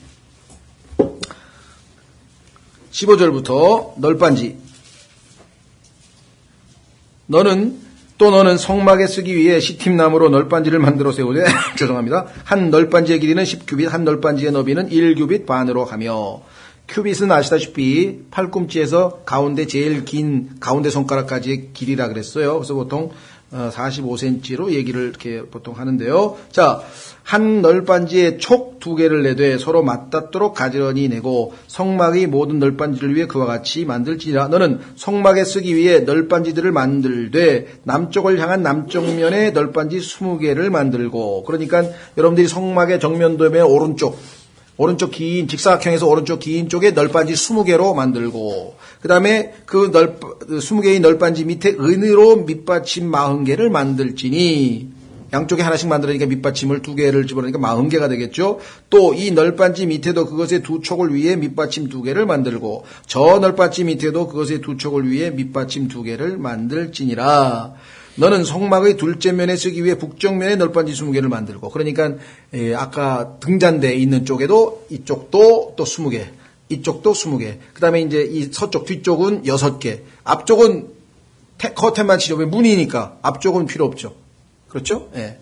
15절부터 널빤지 너는 성막에 쓰기 위해 시팀나무로 널빤지를 만들어 세우되 죄송합니다. 한 널빤지의 길이는 10규빗, 한 널빤지의 너비는 1규빗 반으로 하며 큐빗은 아시다시피 팔꿈치에서 가운데 제일 긴 가운데 손가락까지의 길이라 그랬어요. 그래서 보통 45cm로 얘기를 이렇게 보통 하는데요. 자, 한 널빤지에 촉 2개를 내되 서로 맞닿도록 가지런히 내고 성막의 모든 널빤지를 위해 그와 같이 만들지니라. 너는 성막에 쓰기 위해 널빤지들을 만들되 남쪽을 향한 남쪽 면에 널빤지 20개를 만들고, 그러니까 여러분들이 성막의 정면도면 오른쪽 긴 직사각형에서 오른쪽 긴 쪽에 널빤지 20개로 만들고, 그 다음에 그 20개의 널빤지 밑에 은으로 밑받침 40개를 만들지니, 양쪽에 하나씩 만들으니까 밑받침을 2개를 집어넣으니까 40개가 되겠죠. 또 이 널빤지 밑에도 그것의 2촉을 위해 밑받침 2개를 만들고, 저 널빤지 밑에도 그것의 2촉을 위해 밑받침 2개를 만들지니라. 너는 성막의 둘째 면에 쓰기 위해 북쪽면에 널빤지 20개를 만들고, 그러니까 아까 등잔대에 있는 쪽에도 이쪽도 또 20개, 이쪽도 20개, 그 다음에 이제 이 서쪽 뒤쪽은 6개, 앞쪽은 커튼만 치려면 문이니까 앞쪽은 필요 없죠. 그렇죠? 예.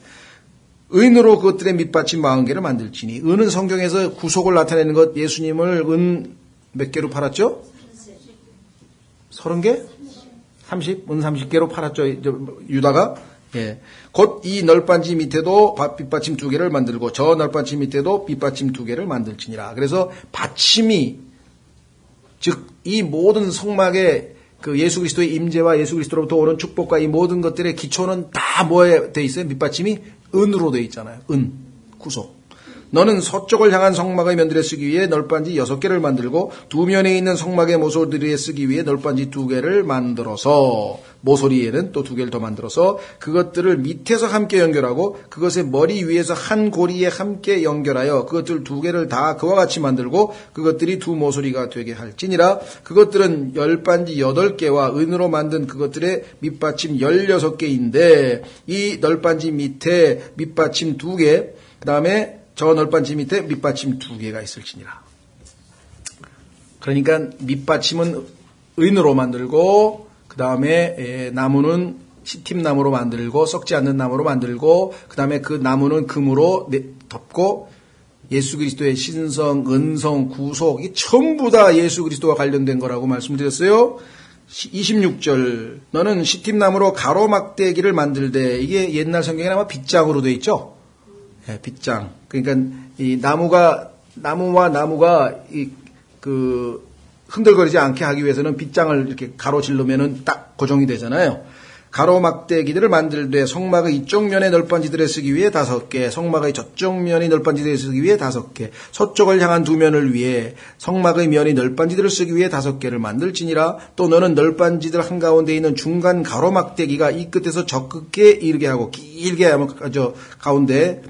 은으로 그것들의 밑받침 40개를 만들지니, 은은 성경에서 구속을 나타내는 것, 예수님을 은 몇 개로 팔았죠? 30개? 30개로 팔았죠, 유다가. 예. 곧 이 널빤지 밑에도 밑받침 2개를 만들고, 저 널빤지 밑에도 밑받침 2개를 만들지니라. 그래서 받침이, 즉, 이 모든 성막의 그 예수 그리스도의 임재와 예수 그리스도로부터 오는 축복과 이 모든 것들의 기초는 다 뭐에 돼 있어요? 밑받침이 은으로 돼 있잖아요. 은, 구속. 너는 서쪽을 향한 성막의 면들에 쓰기 위해 널빤지 6개를 만들고, 두 면에 있는 성막의 모서리에 쓰기 위해 널빤지 2개를 만들어서, 모서리에는 또 2개를 더 만들어서 그것들을 밑에서 함께 연결하고 그것의 머리 위에서 한 고리에 함께 연결하여 그것들 2개를 다 그와 같이 만들고 그것들이 두 모서리가 되게 할지니라. 그것들은 널빤지 8개와 은으로 만든 그것들의 밑받침 16개인데, 이 널빤지 밑에 밑받침 2개, 그 다음에 저 널빤지 밑에 밑받침 2개가 있을지니라. 그러니까 밑받침은 은으로 만들고, 그 다음에 나무는 시팀나무로 만들고, 썩지 않는 나무로 만들고, 그 다음에 그 나무는 금으로 덮고, 예수 그리스도의 신성, 은성, 구속, 이 전부 다 예수 그리스도와 관련된 거라고 말씀드렸어요. 26절, 너는 시팀나무로 가로막대기를 만들되, 이게 옛날 성경에 아마 빗장으로 돼 있죠? 예, 빗장. 그러니까 이 나무와 나무가 흔들거리지 않게 하기 위해서는 빗장을 이렇게 가로질르면은 딱 고정이 되잖아요. 가로막대기들을 만들되 성막의 이쪽 면에 널빤지들에 쓰기 위해 5개, 성막의 저쪽 면이 널빤지들에 쓰기 위해 5개, 서쪽을 향한 2면을 위해 성막의 면이 널빤지들을 쓰기 위해 5개를 만들지니라. 또 너는 널빤지들 한가운데 있는 중간 가로막대기가 이 끝에서 저 끝에 이르게 하고, 길게 하면 가운데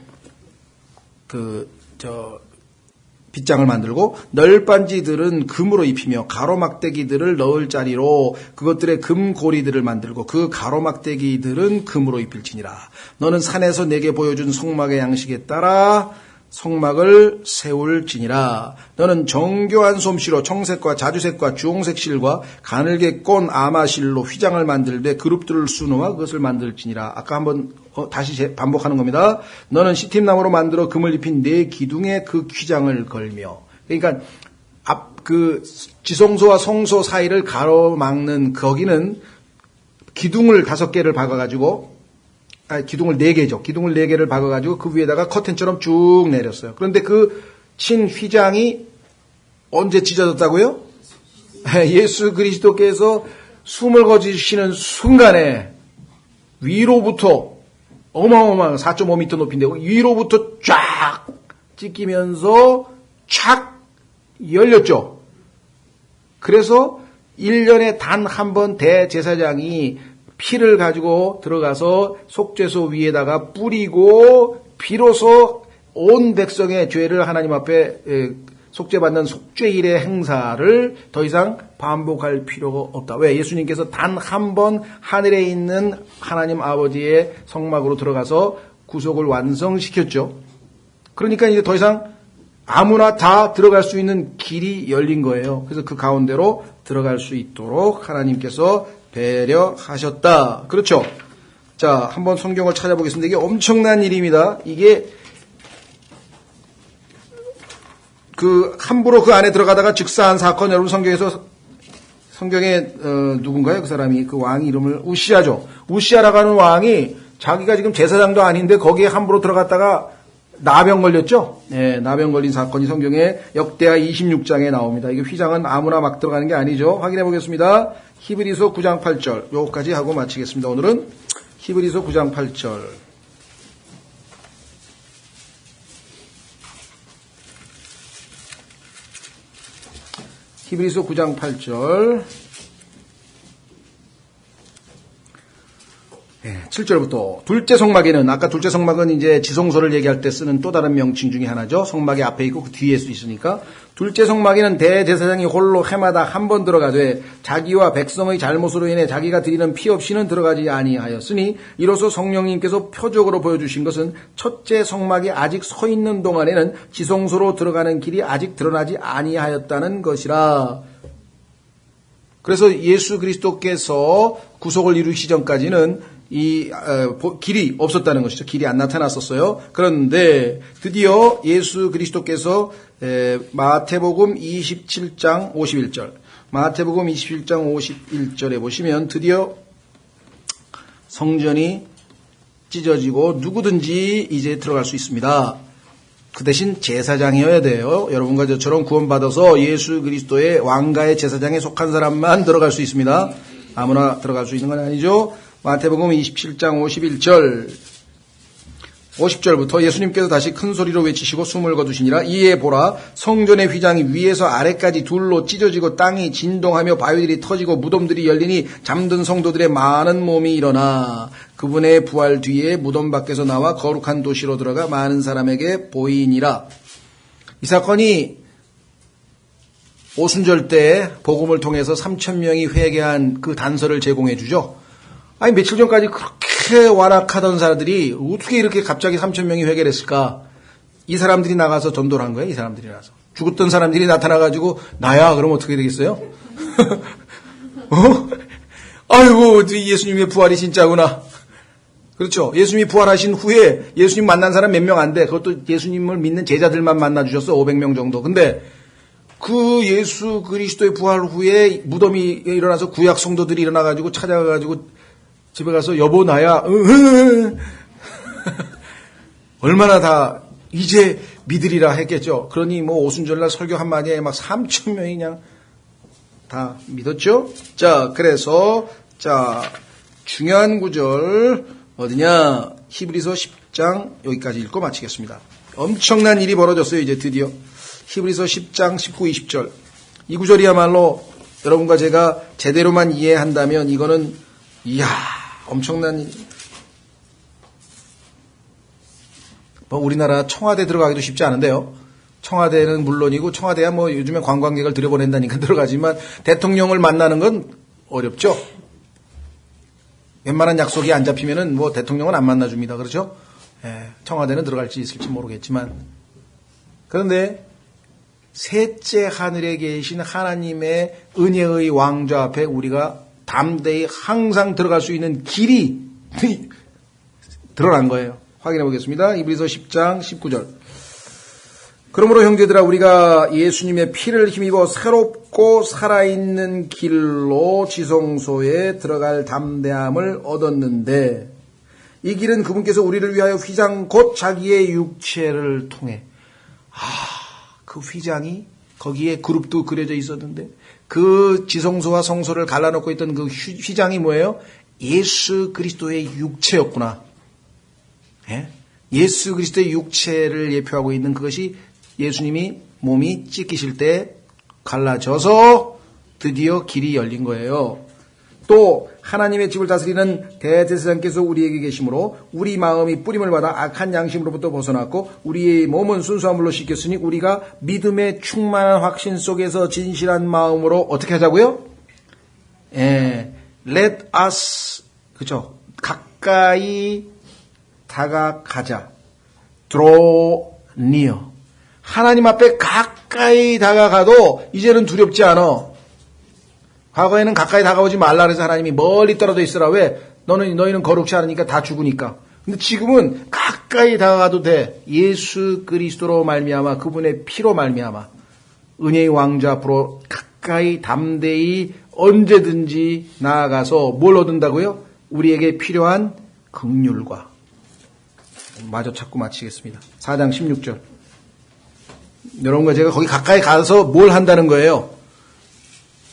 빗장을 만들고, 널빤지들은 금으로 입히며 가로막대기들을 넣을 자리로 그것들의 금고리들을 만들고 그 가로막대기들은 금으로 입힐지니라. 너는 산에서 내게 보여준 성막의 양식에 따라 성막을 세울지니라. 너는 정교한 솜씨로 청색과 자주색과 주홍색 실과 가늘게 꼰 아마실로 휘장을 만들되 그룹들을 수놓아 그것을 만들지니라. 아까 한번 다시 반복하는 겁니다. 너는 시팀나무로 만들어 금을 입힌 네 기둥에 그 휘장을 걸며. 그러니까 그 지성소와 성소 사이를 가로막는 거기는 기둥을 5개를 박아가지고, 기둥을 4개죠. 기둥을 4개를 박아가지고 그 위에다가 커튼처럼 쭉 내렸어요. 그런데 그 친 휘장이 언제 찢어졌다고요? 예수 그리스도께서 숨을 거두시는 순간에 위로부터 어마어마한 4.5m 높이인데 위로부터 쫙 찢기면서 촥 열렸죠. 그래서 1년에 단 한 번 대제사장이 피를 가지고 들어가서 속죄소 위에다가 뿌리고 비로소 온 백성의 죄를 하나님 앞에 속죄받는 속죄일의 행사를 더 이상 반복할 필요가 없다. 왜? 예수님께서 단 한 번 하늘에 있는 하나님 아버지의 성막으로 들어가서 구속을 완성시켰죠. 그러니까 이제 더 이상 아무나 다 들어갈 수 있는 길이 열린 거예요. 그래서 그 가운데로 들어갈 수 있도록 하나님께서 배려하셨다. 그렇죠? 자, 한번 성경을 찾아보겠습니다. 이게 엄청난 일입니다. 이게 함부로 그 안에 들어가다가 즉사한 사건, 여러분 성경에 누군가요? 그 사람이 그 왕 이름을 우시아죠. 우시아라고 하는 왕이 자기가 지금 제사장도 아닌데 거기에 함부로 들어갔다가 나병 걸렸죠? 네, 나병 걸린 사건이 성경에 역대하 26장에 나옵니다. 이게 휘장은 아무나 막 들어가는 게 아니죠. 확인해 보겠습니다. 히브리서 9장 8절 요거까지 하고 마치겠습니다. 오늘은 히브리서 9장 8절. 히브리서 9장 8절. 7절부터 둘째 성막에는, 아까 둘째 성막은 이제 지성소를 얘기할 때 쓰는 또 다른 명칭 중에 하나죠. 성막이 앞에 있고 그 뒤에 수 있으니까. 둘째 성막에는 대제사장이 홀로 해마다 한 번 들어가되 자기와 백성의 잘못으로 인해 자기가 드리는 피 없이는 들어가지 아니하였으니 이로써 성령님께서 표적으로 보여주신 것은 첫째 성막이 아직 서 있는 동안에는 지성소로 들어가는 길이 아직 드러나지 아니하였다는 것이라. 그래서 예수 그리스도께서 구속을 이루시기 전까지는 길이 없었다는 것이죠. 길이 안 나타났었어요. 그런데 드디어 예수 그리스도께서 마태복음 27장 51절, 마태복음 27장 51절에 보시면 드디어 성전이 찢어지고 누구든지 이제 들어갈 수 있습니다. 그 대신 제사장이어야 돼요. 여러분과 저처럼 구원받아서 예수 그리스도의 왕가의 제사장에 속한 사람만 들어갈 수 있습니다. 아무나 들어갈 수 있는 건 아니죠. 마태복음 27장 51절 50절부터 예수님께서 다시 큰 소리로 외치시고 숨을 거두시니라. 이에 보라, 성전의 휘장이 위에서 아래까지 둘로 찢어지고 땅이 진동하며 바위들이 터지고 무덤들이 열리니 잠든 성도들의 많은 몸이 일어나 그분의 부활 뒤에 무덤 밖에서 나와 거룩한 도시로 들어가 많은 사람에게 보이니라. 이 사건이 오순절 때 복음을 통해서 3,000명이 회개한 그 단서를 제공해 주죠. 아니 며칠 전까지 그렇게 완악하던 사람들이 어떻게 이렇게 갑자기 3,000명이 회개를 했을까? 이 사람들이 나가서 전도를 한 거예요. 이 사람들이 나서. 죽었던 사람들이 나타나가지고 나야 그럼 어떻게 되겠어요? 아이고 예수님의 부활이 진짜구나. 그렇죠. 예수님이 부활하신 후에 예수님 만난 사람 몇 명 안 돼. 그것도 예수님을 믿는 제자들만 만나주셨어. 500명 정도. 근데 그 예수 그리스도의 부활 후에 무덤이 일어나서 구약 성도들이 일어나가지고 찾아가가지고 집에 가서 여보 나야 얼마나 다 이제 믿으리라 했겠죠. 그러니 뭐 오순절날 설교 한마디에 막 3,000명이 그냥 다 믿었죠. 자, 그래서 중요한 구절 어디냐? 히브리서 10장 여기까지 읽고 마치겠습니다. 엄청난 일이 벌어졌어요. 이제 드디어 히브리서 10장 19, 20절 이 구절이야말로 여러분과 제가 제대로만 이해한다면 이거는 이야 엄청난 일. 뭐 우리나라 청와대 들어가기도 쉽지 않은데요. 청와대는 물론이고 청와대야 뭐 요즘에 관광객을 들여보낸다니까 들어가지만 대통령을 만나는 건 어렵죠. 웬만한 약속이 안 잡히면은 뭐 대통령은 안 만나줍니다. 그렇죠? 청와대는 들어갈지 있을지 모르겠지만 그런데 셋째 하늘에 계신 하나님의 은혜의 왕좌 앞에 우리가 담대히 항상 들어갈 수 있는 길이 드러난 거예요. 확인해 보겠습니다. 이브리서 10장 19절. 그러므로 형제들아 우리가 예수님의 피를 힘입어 새롭고 살아있는 길로 지성소에 들어갈 담대함을 얻었는데 이 길은 그분께서 우리를 위하여 휘장 곧 자기의 육체를 통해 그 휘장이 거기에 그룹도 그려져 있었는데 그 지성소와 성소를 갈라놓고 있던 그 휘장이 뭐예요? 예수 그리스도의 육체였구나. 예? 예수 그리스도의 육체를 예표하고 있는 그것이 예수님이 몸이 찢기실 때 갈라져서 드디어 길이 열린 거예요. 또 하나님의 집을 다스리는 대제사장께서 우리에게 계심으로 우리 마음이 뿌림을 받아 악한 양심으로부터 벗어났고 우리의 몸은 순수한 물로 씻겼으니 우리가 믿음의 충만한 확신 속에서 진실한 마음으로 어떻게 하자고요? Let us 그죠? 가까이 다가가자. Draw near. 하나님 앞에 가까이 다가가도 이제는 두렵지 않아. 과거에는 가까이 다가오지 말라 그래서 하나님이 멀리 떨어져 있으라. 왜? 너희는 거룩치 않으니까 다 죽으니까. 근데 지금은 가까이 다가가도 돼. 예수 그리스도로 말미암아 그분의 피로 말미암아 은혜의 왕좌 앞으로 가까이 담대히 언제든지 나아가서 뭘 얻는다고요? 우리에게 필요한 긍휼과 마저 찾고 마치겠습니다. 4장 16절. 여러분과 제가 거기 가까이 가서 뭘 한다는 거예요?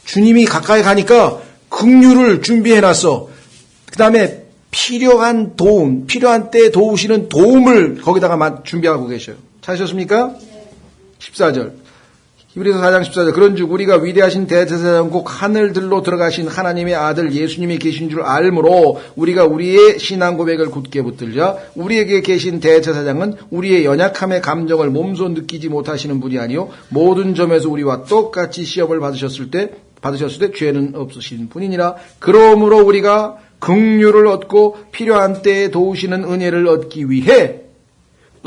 주님이 가까이 가니까 긍휼을 준비해놨어. 그 다음에 필요한 도움, 필요한 때에 도우시는 도움을 거기다가 준비하고 계셔요. 찾으셨습니까? 14절. 히브리서 4장 14절. 그런즉 우리가 위대하신 대제사장 곧 하늘들로 들어가신 하나님의 아들 예수님이 계신 줄 알므로 우리가 우리의 신앙 고백을 굳게 붙들자. 우리에게 계신 대제사장은 우리의 연약함의 감정을 몸소 느끼지 못하시는 분이 아니요 모든 점에서 우리와 똑같이 시험을 받으셨을 때 죄는 없으신 분이니라. 그러므로 우리가 긍휼을 얻고 필요한 때에 도우시는 은혜를 얻기 위해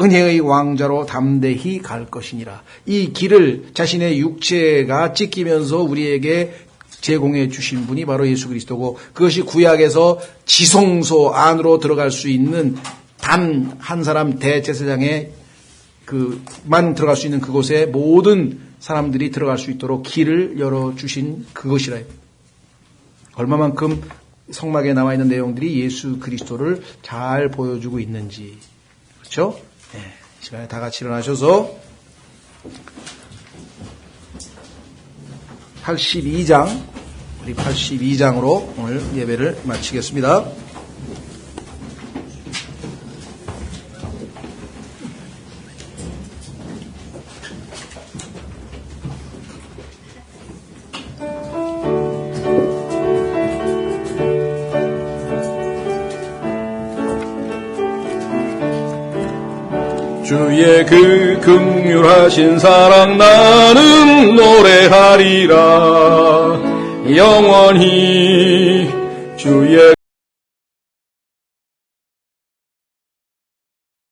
은혜의 왕자로 담대히 갈 것이니라. 이 길을 자신의 육체가 찢기면서 우리에게 제공해 주신 분이 바로 예수 그리스도고 그것이 구약에서 지성소 안으로 들어갈 수 있는 단 한 사람 대제사장의 만 들어갈 수 있는 그곳에 모든 사람들이 들어갈 수 있도록 길을 열어주신 그것이라요. 얼마만큼 성막에 나와 있는 내용들이 예수 그리스도를 잘 보여주고 있는지. 그렇죠? 네, 이 시간에 다 같이 일어나셔서 82장, 우리 82장으로 오늘 예배를 마치겠습니다. 주의 그 긍휼하신 사랑 나는 노래하리라 영원히 주의